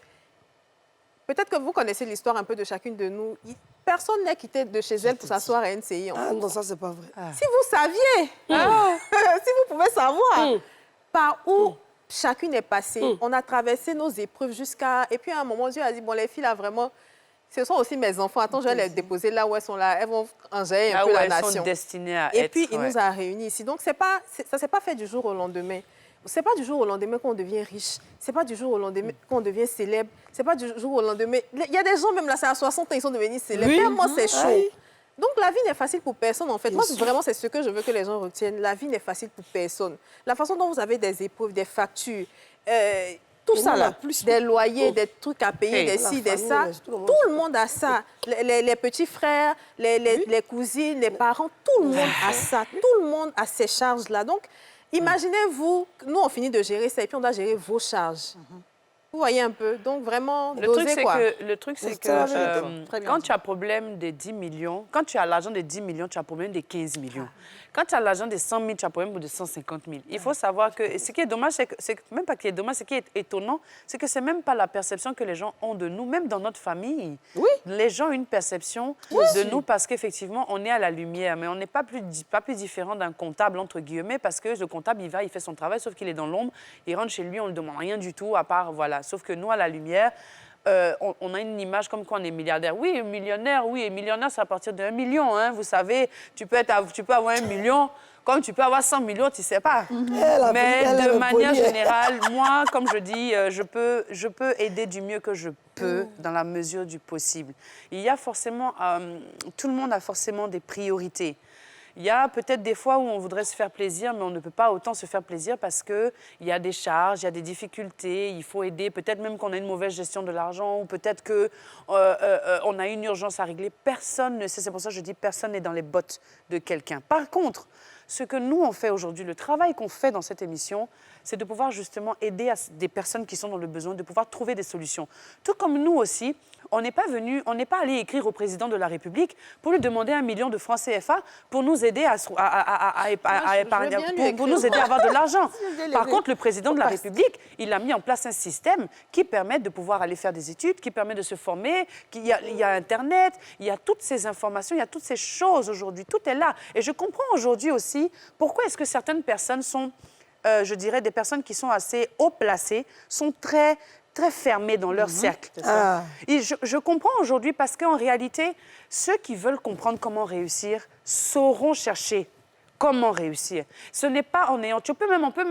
peut-être que vous connaissez l'histoire un peu de chacune de nous. Personne n'est quitté de chez elle pour s'asseoir à NCI. Ah non, ça, c'est pas vrai. Si vous saviez, si vous pouvez savoir par où chacune est passée, on a traversé nos épreuves jusqu'à... Et puis à un moment, Dieu a dit, bon, les filles, là, vraiment, ce sont aussi mes enfants. Attends, je vais les déposer là où elles sont là. Elles vont enjailler un Là peu où la elles nation. sont destinées à Et être. puis, il ouais. nous a réunis ici. Donc, ça ne s'est pas fait du jour au lendemain. Ce n'est pas du jour au lendemain qu'on devient riche. Ce n'est pas du jour au lendemain qu'on devient célèbre. Ce n'est pas du jour au lendemain. Il y a des gens, même là, c'est à 60 ans, ils sont devenus célèbres. Tellement c'est chaud. Oui. Donc, la vie n'est facile pour personne, en fait. Moi, vraiment, c'est ce que je veux que les gens retiennent. La vie n'est facile pour personne. La façon dont vous avez des épreuves, des factures, tout Et ça, nous, là, la plus- des loyers, des trucs à payer, Hey. des La ci, des famille, ça. là, tout le monde. Tout le monde a ça. Les petits frères, les cousines, les parents, tout le monde a ça. Tout le monde a ces charges-là. Donc, imaginez-vous, nous, on finit de gérer ça et puis on doit gérer vos charges. Vous voyez un peu. Donc, vraiment, Le truc, dosez, c'est quoi. que, le truc, c'est C'est que la vérité. Très bien quand dit. tu as problème de 10 millions, quand tu as l'argent de 10 millions, tu as problème de 15 millions. Quand tu as l'argent de 100 000, tu as problème de 150 000. Il faut savoir que et ce qui est dommage, c'est que même pas qui est dommage, ce qui est étonnant, c'est que c'est même pas la perception que les gens ont de nous, même dans notre famille. Oui. Les gens ont une perception de nous parce qu'effectivement, on est à la lumière, mais on n'est pas plus différent d'un comptable, entre guillemets, parce que le comptable, il fait son travail, sauf qu'il est dans l'ombre, il rentre chez lui, on ne lui demande rien du tout, à part, voilà. Sauf que nous, à la lumière, on a une image comme quoi on est milliardaire. Oui, millionnaire, oui, et millionnaire, c'est à partir de 1 million, hein. Vous savez, tu peux avoir 1 million, comme tu peux avoir 100 millions, tu ne sais pas. Mais de manière générale, moi, comme je dis, je peux aider du mieux que je peux, dans la mesure du possible. Il y a forcément, tout le monde a forcément des priorités. Il y a peut-être des fois où on voudrait se faire plaisir, mais on ne peut pas autant se faire plaisir parce qu'il y a des charges, il y a des difficultés, il faut aider. Peut-être même qu'on a une mauvaise gestion de l'argent ou peut-être qu'on a une urgence à régler. Personne ne sait, c'est pour ça que je dis personne n'est dans les bottes de quelqu'un. Par contre, ce que nous, on fait aujourd'hui, le travail qu'on fait dans cette émission, c'est de pouvoir justement aider des personnes qui sont dans le besoin, de pouvoir trouver des solutions. Tout comme nous aussi, on n'est pas allé écrire au président de la République pour lui demander 1 million de francs CFA pour nous aider à épargner, pour nous aider à avoir de l'argent. Par contre, le président de la République, il a mis en place un système qui permet de pouvoir aller faire des études, qui permet de se former, il y a Internet, il y a toutes ces informations, il y a toutes ces choses aujourd'hui, tout est là. Et je comprends aujourd'hui aussi pourquoi est-ce que certaines personnes sont, je dirais, des personnes qui sont assez haut placées, sont très fermés dans leur cercle. Et je comprends aujourd'hui parce qu'en réalité, ceux qui veulent comprendre comment réussir sauront chercher comment réussir. Ce n'est pas en ayant...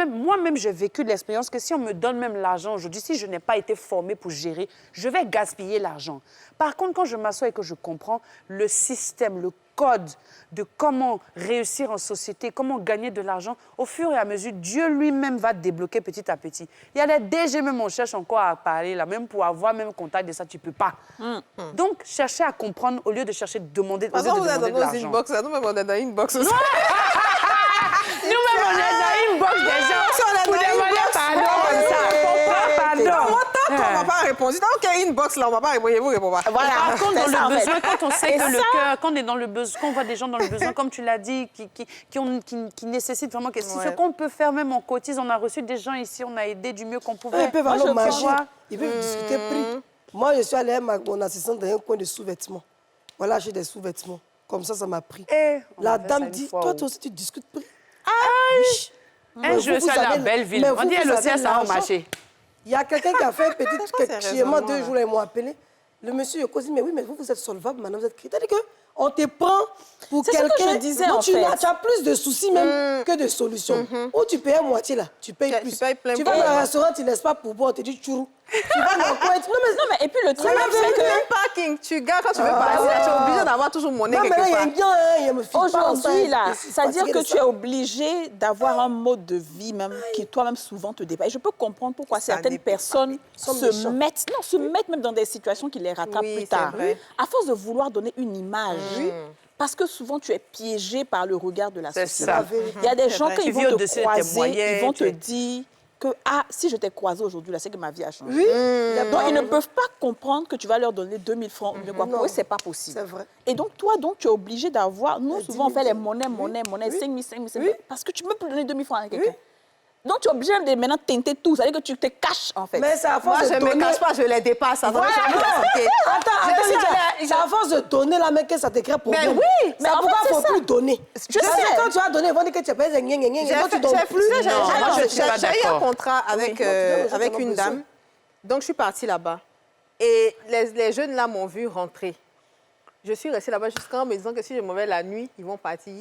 Moi-même, j'ai vécu de l'expérience que si on me donne même l'argent aujourd'hui, si je n'ai pas été formée pour gérer, je vais gaspiller l'argent. Par contre, quand je m'assois et que je comprends le système, le codes de comment réussir en société, comment gagner de l'argent, au fur et à mesure, Dieu lui-même va te débloquer petit à petit. Il y a des DG, même on cherche encore à parler, là, même pour avoir même contact de ça, tu ne peux pas. Donc, cherchez à comprendre au lieu de chercher de demander, Parce au lieu que de vous êtes demander de dans nos l'argent. inbox, là. Nous-mêmes, on est dans inbox aussi. Nous-mêmes, on est dans inbox des gens Si on est pour dans demander inbox, pardon comme ça. Pardon. On ne m'a pas répondu. Tant qu'il y a inbox, là, on ne m'a pas répondu. Vous répondez pas. Voilà, Par contre, dans c'est ça, le en fait. besoin, quand on sait Et que le ça- cœur, quand on est dans le besoin, quand on voit des gens dans le besoin, comme tu l'as dit, qui nécessitent vraiment que ce qu'on peut faire, même on cotise, on a reçu des gens ici, on a aidé du mieux qu'on pouvait. Ils peuvent Moi, aller je au marché, vois- ils peuvent discuter prix. Moi, je suis allée avec mon assistante dans un coin de sous-vêtements. Voilà, j'ai des sous-vêtements. Comme ça m'a pris. Eh, on La a fait ça dame une dit, fois toi, où- toi aussi, tu discutes prix. Un jour, je suis allée à Belleville. mais On vous, dit, elle vous aussi, avez elle s'en va au l'argent. marché. Il y a quelqu'un qui a fait un petit c'est chez-moi raisonnement, 2 là. jours, ils m'ont appelé. Le monsieur, il a dit, mais oui, mais vous êtes solvable, madame, vous êtes crédit. C'est-à-dire qu'on te prend pour C'est ce que quelqu'un. je disais, dont en tu fait. as plus de soucis même que de solutions. Ou tu payes à moitié là, tu payes Tu plus. payes plein Tu vas pot. dans un restaurant, tu ne laisses pas pour boire, on te dit tchourou. Tu vas dans le coin, tu... Non, mais et puis le truc, la c'est vérité. que Même parking, tu gagnes quand tu veux passer, là, tu es obligé d'avoir toujours monnaie Non, mais là, quelque il y a part. un bien, hein, il me file pas en ça, aujourd'hui, hein. là, Je suis c'est-à-dire fatiguée que de tu es ça. obligé d'avoir un mode de vie même qui toi-même souvent te dépasse. Et je peux comprendre pourquoi Ça certaines dépend. personnes Sont se méchants. mettent même dans des situations qui les rattrapent Oui, plus c'est tard. vrai. À force de vouloir donner une image. Parce que souvent, tu es piégé par le regard de la C'est société. ça. Il y a des gens, vrai. quand Tu ils vis vont te au-dessus de tes croiser, moyens, ils vont tu te es- dire que si je t'ai croisé aujourd'hui, là, c'est que ma vie a changé. Oui, Donc, ils ne peuvent pas comprendre que tu vas leur donner 2000 francs ou bien quoi. Pour Non. eux, ce n'est pas possible. C'est vrai. Et donc, toi, tu es obligé d'avoir... Nous, 10 souvent, on 000, fait les 10 000. monnaies, 5 000, 5 000, Oui. parce que tu ne peux plus donner 2000 francs à quelqu'un. Donc, tu es obligé de maintenant teinter tout. C'est-à-dire que tu te caches, en fait. mais c'est à Moi, force je de ne me donner... cache pas, je les dépasse. Attendez, je vais vous expliquer. Attends, Je suis Lydia, allée- c'est à force de donner là, mais que ça te crée problème. oui, mais c'est en pourquoi fait, il ne faut c'est plus ça. donner. Je Parce que sais. quand tu vas donner, ils vont dire que tu as payé des J'ai donc tu donnes plus. moi, je suis pas j'ai eu un d'accord. contrat avec, Oui, non, tu donnes aux gens avec qui en ont une besoin. dame. Donc, je suis partie là-bas. Et les jeunes là m'ont vu rentrer. Je suis restée là-bas jusqu'en me disant que si je m'en vais la nuit, ils vont partir.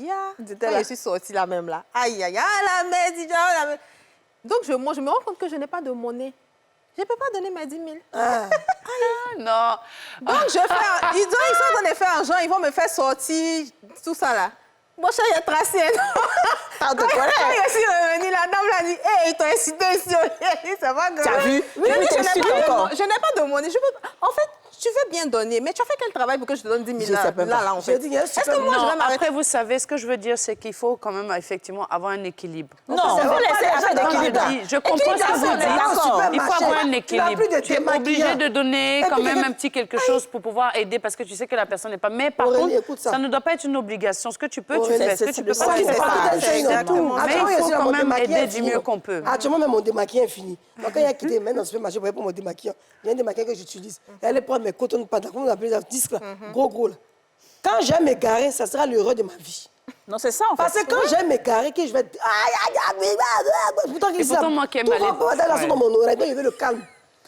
Quand là. je suis sortie là même là. Aïe, aïe, aïe, la merde, la merde. Donc, moi, je me rends compte que je n'ai pas de monnaie. Je ne peux pas donner mes 10 000. Ah, Non. Donc, ils sont en train de faire argent, ils vont me faire sortir, tout ça là. Mon cher, il a tracé. Ah, de Quand quoi, là? je suis revenue, la dame l'a dit, hey, ils t'ont incité ici. Ça va grave. T'as vu? Je Oui, dis, t'es insulté encore. je n'ai pas de monnaie. En fait, tu veux bien donner, mais tu as fait quel travail pour que je te donne 10 000 Je sais même pas. là, en je fait? dis, il y a un Est-ce super que moi, je Non, vais m'arrêter? après, vous savez, ce que je veux dire, c'est qu'il faut quand même effectivement avoir un équilibre. Non, vous laissez affaire d'équilibre. Je comprends ce que vous dites. Il faut avoir un équilibre. Tu es obligé de donner quand même un petit quelque chose pour pouvoir aider parce que tu sais que la personne n'est pas. Mais par Aurélie, contre, écoute ça. ça ne doit pas être une obligation. Ce que tu peux, tu Aurélie, fais. Ce que c'est tu peux ça, pas, tu c'est fais ça, pas. c'est exactement. Mais il faut quand même aider du mieux qu'on peut. Actuellement, même mon démaquillant est fini. Donc, quand il y a quitté, maintenant, je fais marcher pour mon démaquillant. Il y a un démaquillant que j'utilise. Et allez prendre mes cotons de pantalon, comment on appelle ça, disques là, gros là. Quand je vais m'égarer, ça sera l'heureux de ma vie. Non, c'est ça, en fait. Parce que quand je vais m'égarer, que je vais... Pourtant, Et pourtant, moi qui aime tout aller- va pas dans Ouais. mon oreille, donc il veut le calme.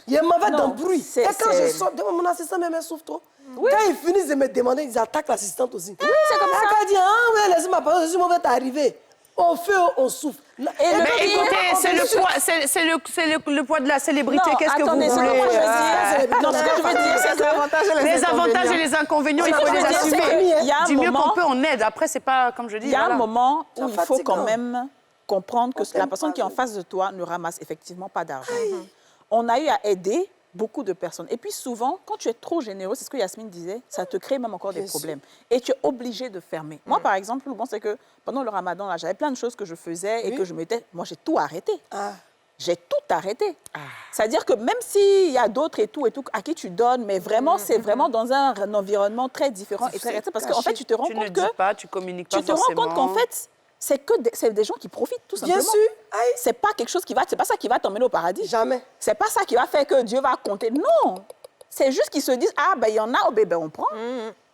Il est mauvais Non, dans le bruit. c'est- Et quand je c'est- sors, mon assistant même souffle trop. Quand ils finissent de me demander, ils attaquent l'assistante aussi. Oui, c'est comme ça. Quand elle dit, ah ouais, laisse-moi parler, je suis mauvais, t'es arrivé. On fait, on souffle. Et Mais le pire, écoutez, on c'est fait le sûr- poids, le poids de la célébrité. Non, Qu'est-ce que vous attendez, c'est voulez comment je veux Ah, dire. Non, ce que je veux dire, c'est Les que... avantages et Les avantages et les inconvénients, il Ce faut que je les veux dire, c'est assumer. qu'il y a un Du mieux moment- qu'on peut, on aide. Après, c'est pas, comme je dis, Il y a voilà. un moment où C'est il faut quand fatigant. même comprendre que On la t'aime personne pas, qui est en oui. face de toi ne ramasse effectivement pas d'argent. On a eu à aider beaucoup de personnes. Et puis souvent, quand tu es trop généreux, c'est ce que Yasmine disait, ça te crée même encore des Bien sûr. problèmes. Et tu es obligé de fermer. Moi, par exemple, le bon, c'est que pendant le ramadan, là, j'avais plein de choses que je faisais et Oui. que je mettais... Moi, j'ai tout arrêté. Ah. J'ai tout arrêté. C'est-à-dire que même s'il y a d'autres et tout, à qui tu donnes, mais vraiment, c'est vraiment dans un environnement très différent et très restreint. Parce qu'en fait, tu te rends Tu ne compte dis que... pas, tu communiques pas Tu te rends forcément. compte qu'en fait, c'est des gens qui profitent, tout simplement. Bien sûr. Aïe. C'est pas quelque chose c'est pas ça qui va t'emmener au paradis. Jamais. C'est pas ça qui va faire que Dieu va compter. Non. C'est juste qu'ils se disent, ah, ben, il y en a, oh, ben, on prend.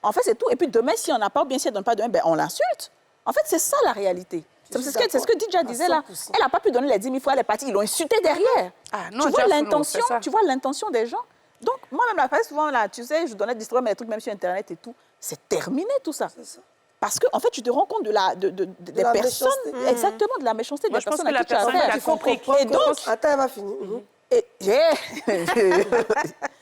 En fait, c'est tout. Et puis demain, s'il n'y en a pas, ou bien s'il ne donne pas demain, ben, on l'insulte. En fait, c'est ça la réalité. C'est suis ce que Didja d'accord. disait là. 100%. Elle n'a pas pu donner les 10 000 fois, elle est partie. Ils l'ont insulté derrière. Ah, non, tu vois Jeff, non, l'intention, c'est ça. tu vois l'intention des gens. Donc, moi-même, la fait souvent, là, tu sais, je donnais des histoires, mais des trucs même sur Internet et tout. C'est terminé, tout ça. C'est ça. Parce qu'en fait, tu te rends compte des la personnes, méchanceté. exactement, de la méchanceté Moi, des je pense personnes que à la qui tu as personne affaire. qui a Il faut compris. comprendre Et que- donc- Attends, elle va finir. Et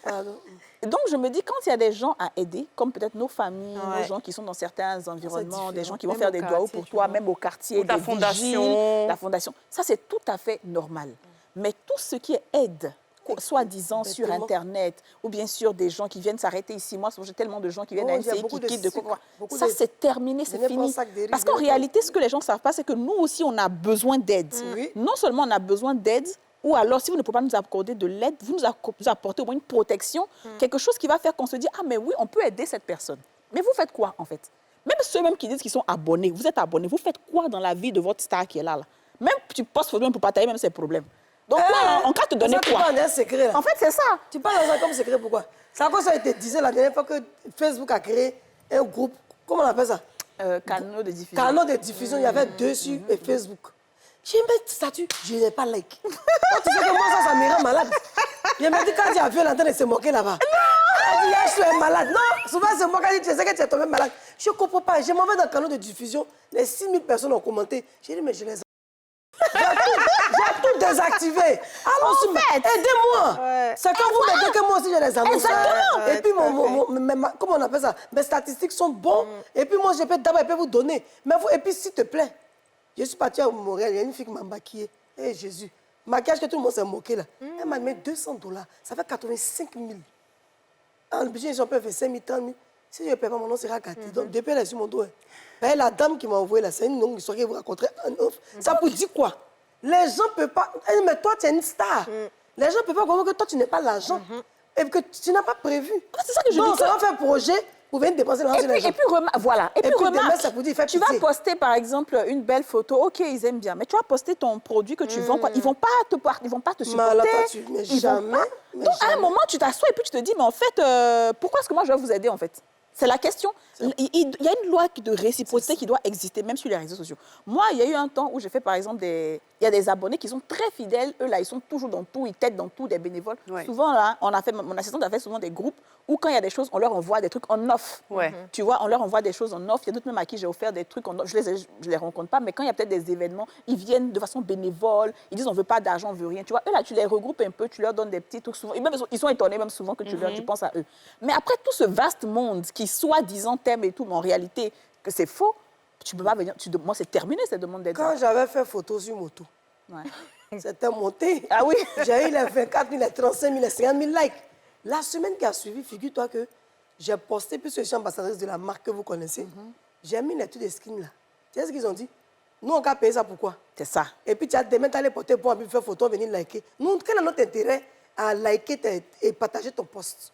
Pardon. donc, je me dis, quand il y a des gens à aider, comme peut-être nos familles, Ouais. nos gens qui sont dans certains environnements, des gens qui vont Même faire au des quartier, doigts pour tu toi, vois. même au quartier, Ou ta des fondation. vigiles, la fondation, ça, c'est tout à fait normal. Mais tout ce qui est aide, soi-disant sur Bêtement. Internet, ou bien sûr des gens qui viennent s'arrêter ici. Moi, j'ai tellement de gens qui viennent Oh, à il y a NCI, beaucoup qui de quittent de sucre, quoi. beaucoup Ça, de- c'est terminé, c'est Venez prendre fini. sac de riz, Parce qu'en venez réalité, ce que les gens ne savent pas, c'est que nous aussi, on a besoin d'aide. Oui. Non seulement on a besoin d'aide, ou alors, si vous ne pouvez pas nous accorder de l'aide, vous nous apportez au moins une protection, quelque chose qui va faire qu'on se dit, ah, mais oui, on peut aider cette personne. Mais vous faites quoi, en fait? Même ceux-mêmes qui disent qu'ils sont abonnés, vous êtes abonnés, vous faites quoi dans la vie de votre star qui est là? Même tu postes photo même pour partager même ses problèmes. Donc, quoi, on va te donner Ça, tu quoi? parles d'un secret, là. En fait, c'est ça. Tu parles de ça comme secret, pourquoi? C'est à cause ça, il te disait la dernière fois que Facebook a créé un groupe, comment on appelle ça? Canaux de diffusion. Canaux de diffusion, il y avait deux sur Facebook. J'ai mis le statut, je n'ai pas like. Quand tu sais que moi, ça me rend malade. Je me dis, quand tu as vu l'antenne, elle s'est moquée là-bas. Elle dit, je suis malade. Non, souvent, c'est moi qui dis, tu sais que tu es tombé malade. Je ne comprends pas. Je m'en vais dans le canal de diffusion. Les 6000 personnes ont commenté. J'ai dit, mais je les ai. J'ai tout désactivé. Alors, aidez-moi. Ouais. C'est quand vous m'aidez que moi aussi, j'ai les annonceurs. Exactement. Et puis, comment on appelle ça? Mes statistiques sont bonnes. Et puis, moi, je peux d'abord vous donner. Mais vous, et puis, s'il te plaît, je suis partie à Montréal, il y a une fille qui m'a maquillée. Eh, Jésus. Maquillage que tout le monde s'est moqué là. Elle m'a mis $200. Ça fait 85 000. En budget, ils ont fait 5 000, 30 000. Si je ne paie pas, mon nom sera gâté. Donc, depuis, elle est sur mon dos. Ben, la dame qui m'a envoyé là, c'est une longue histoire que je vous raconterai en off. Ça pour dire quoi? Les gens ne peuvent pas. Eh, mais toi, tu es une star. Les gens ne peuvent pas comprendre que toi, tu n'as pas l'argent. Et que tu n'as pas prévu. C'est ça que je Donc, dis. ça va faire un projet pour venir dépenser l'argent Et sur les puis, gens. voilà. Et puis puis, remarque, demain, ça vous dit, fais tu vas pitié. poster, par exemple, une belle photo. OK, ils aiment bien. Mais tu vas poster ton produit que tu vends. Quoi. Ils ne vont pas te supporter. alors, toi, mais Ils vont jamais, pas. mais Donc, à un jamais. moment, tu t'assois et puis tu te dis, mais en fait, pourquoi est-ce que moi, je vais vous aider, en fait? C'est la question. Il y a une loi de réciprocité qui doit exister, même sur les réseaux sociaux. Moi, il y a eu un temps où j'ai fait, par exemple, il y a des abonnés qui sont très fidèles. Eux, là, ils sont toujours dans tout, ils t'aident dans tout, des bénévoles. Ouais. Souvent, là, mon assistante a fait souvent des groupes où, quand il y a des choses, on leur envoie des trucs en off. Ouais. Tu vois, on leur envoie des choses en off. Il y a d'autres même à qui j'ai offert des trucs en off. Je les rencontre pas, mais quand il y a peut-être des événements, ils viennent de façon bénévole. Ils disent, on veut pas d'argent, on veut rien. Tu vois, eux, là, tu les regroupes un peu, tu leur donnes des petits trucs souvent. Et même, ils sont étonnés même souvent que tu penses à eux. Mais après, tout ce vaste monde qui, soi-disant, t'aime et tout, mais en réalité, que c'est faux, tu peux pas venir. Moi, c'est terminé, cette demande d'aide. Quand j'avais fait photo sur moto, Ouais. c'était monté. Ah oui. J'ai eu les 24 000, les 35 000, les 50 000 likes. La semaine qui a suivi, figure-toi que j'ai posté, puisque je suis ambassadrice de la marque que vous connaissez, j'ai mis les trucs de skin là. Tu sais ce qu'ils ont dit? Nous, on va payer ça pourquoi? C'est ça. Et puis, tu as demain, tu as les porter pour faire photo, venir liker. Nous, quel est notre intérêt à liker et partager ton post?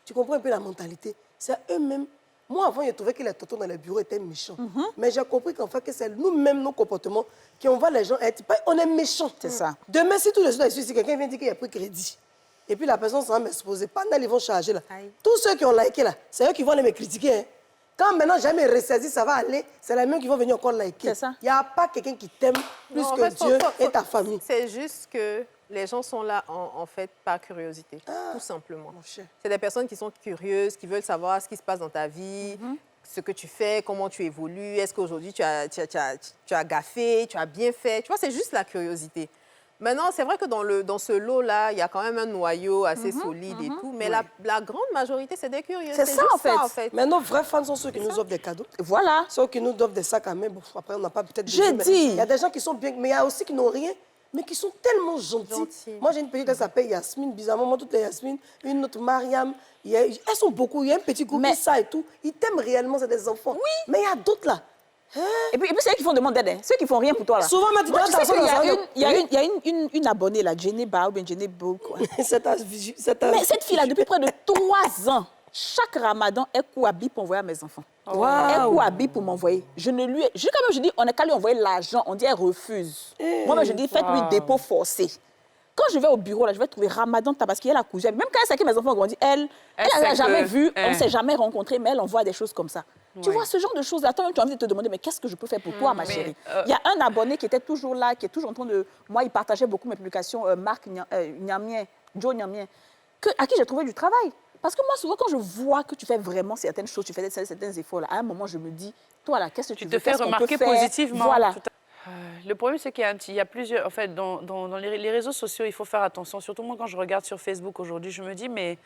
Tu comprends un peu la mentalité? C'est eux-mêmes. Moi, avant, je trouvais que les tontons dans les bureaux étaient méchants. Mais j'ai compris qu'en fait, que c'est nous-mêmes, nos comportements, qui envoient les gens être. On est méchants. C'est ça. Demain, si tout le monde si quelqu'un vient dire qu'il a pris crédit, et puis la personne s'en va m'exposer, pendant ils vont charger là. Aïe. Tous ceux qui ont liké là, c'est eux qui vont aller me critiquer. Hein. Quand maintenant jamais ressaisi, ça va aller, c'est les mêmes qui vont venir encore liker. C'est ça. Il n'y a pas quelqu'un qui t'aime plus Non, en que fait, Dieu et ta famille. C'est juste que les gens sont là, en fait, par curiosité, tout simplement. Mon cher. C'est des personnes qui sont curieuses, qui veulent savoir ce qui se passe dans ta vie, ce que tu fais, comment tu évolues, est-ce qu'aujourd'hui tu as gaffé, tu as bien fait. Tu vois, c'est juste la curiosité. Maintenant, c'est vrai que dans ce lot-là, il y a quand même un noyau assez solide et tout, mais la grande majorité, c'est des curieux. C'est ça, juste en fait. Mais nos vrais fans sont ceux qui nous offrent des cadeaux. Voilà. Ceux qui nous offrent des sacs à main. Bon, après, on n'a pas peut-être... J'ai mais dit. Il y a des gens qui sont bien, mais il y a aussi qui n'ont rien, mais qui sont tellement gentils. Moi, j'ai une petite, elle s'appelle Yasmine, bizarrement, moi, toutes les Yasmine, une autre Mariam. Elles sont beaucoup, il y a un petit groupe, Mais- ça et tout. Ils t'aiment réellement, c'est des enfants. Oui. Mais il y a d'autres là. Et puis c'est eux qui font demande d'aide. Hein. Ceux qui font rien pour toi, là. Souvent, Moi, tu sais maintenant, qu'il y a une abonnée, là, Jenny Ba ou bien Jenny Bo, quoi. Mais cette fille-là, depuis près de 3 ans, chaque ramadan, elle cohabite pour envoyer à mes enfants. Elle cohabite pour m'envoyer. Je ne lui ai... Je dis, on n'a qu'à lui envoyer l'argent. On dit, elle refuse. Moi, je dis, faites-lui dépôt forcé. Quand je vais au bureau, là, je vais trouver Ramadan Tabaski, elle a cousu. Même quand elle sait que mes enfants ont grandi, elle n'a jamais vu, on ne s'est jamais rencontré, mais elle envoie des choses comme ça. Tu vois, ce genre de choses-là, toi, tu as envie de te demander, mais qu'est-ce que je peux faire pour toi, ma chérie? Il y a un abonné qui était toujours là, qui est toujours en train de... Moi, il partageait beaucoup mes publications, Marc Niamien, Joe Niamien, à qui j'ai trouvé du travail. Parce que moi, souvent, quand je vois que tu fais vraiment certaines choses, tu fais certains efforts, là, à un moment, je me dis, toi, là, qu'est-ce que tu Tu veux? te fais Qu'est-ce qu'on peut remarquer faire? positivement. Voilà. Tout Le problème, c'est qu'il y a plusieurs... En fait, dans les réseaux sociaux, il faut faire attention. Surtout moi, quand je regarde sur Facebook aujourd'hui, je me dis, mais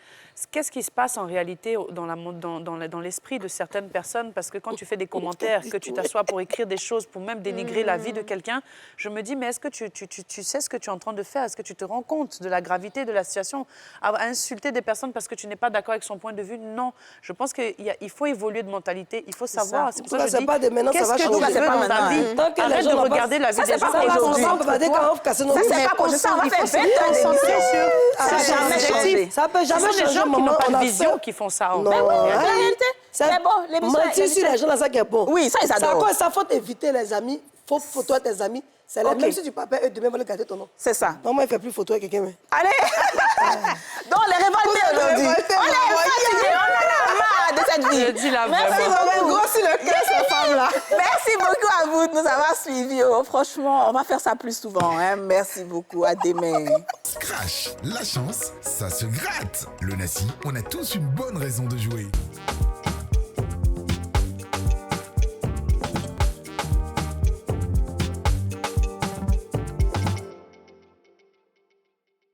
qu'est-ce qui se passe en réalité dans l'esprit de certaines personnes? Parce que quand tu fais des commentaires, que tu t'assois pour écrire des choses, pour même dénigrer la vie de quelqu'un, je me dis, mais est-ce que tu sais ce que tu es en train de faire? Est-ce que tu te rends compte de la gravité de la situation? À insulter des personnes parce que tu n'es pas d'accord avec son point de vue, non. Je pense qu'il faut évoluer de mentalité. Il faut savoir. C'est pour ça que je dis, pas de maintenant, ça va qu'est-ce que changer. tu veux dans ta vie? Tant que les Arrête gens de n'ont pas- regarder la vie Ça, des c'est gens pas aujourd'hui. aujourd'hui. On peut pas dire qu'on va casser nos Ça, c'est vies. pas pour ça. On va faire 20 ans Concentrer d'émission. sur... Ça n'a c'est jamais l'objectif. changé. Ça peut Ce jamais sont des changer, gens qui maman. n'ont pas On de a vision fait- qui font ça. en Non, fait. La hein. réalité. Ça- Mais bon, l'émission est mentir sur les gens, là, ça qui est bon. Oui, ça, ils C'est adorent. à cause ça, faut éviter les amis. Faut photo à tes amis. C'est Ok. même si tu papais, eux, demain, ils vont garder ton nom. C'est ça. Non, moi, il ne fait plus photo avec quelqu'un. Mais... Allez. Donc, les révoltés aujourd'hui. révoltés, On est maman. fatigués. On en a marre de cette vie. Je dis la Merci vraiment. Ça beaucoup. va grossir le cœur, ces femmes-là. Merci beaucoup à vous de nous avoir suivis. Oh, franchement, on va faire ça plus souvent. Hein. Merci beaucoup. À demain. Scratch, la chance, ça se gratte. Le Nassi, on a tous une bonne raison de jouer.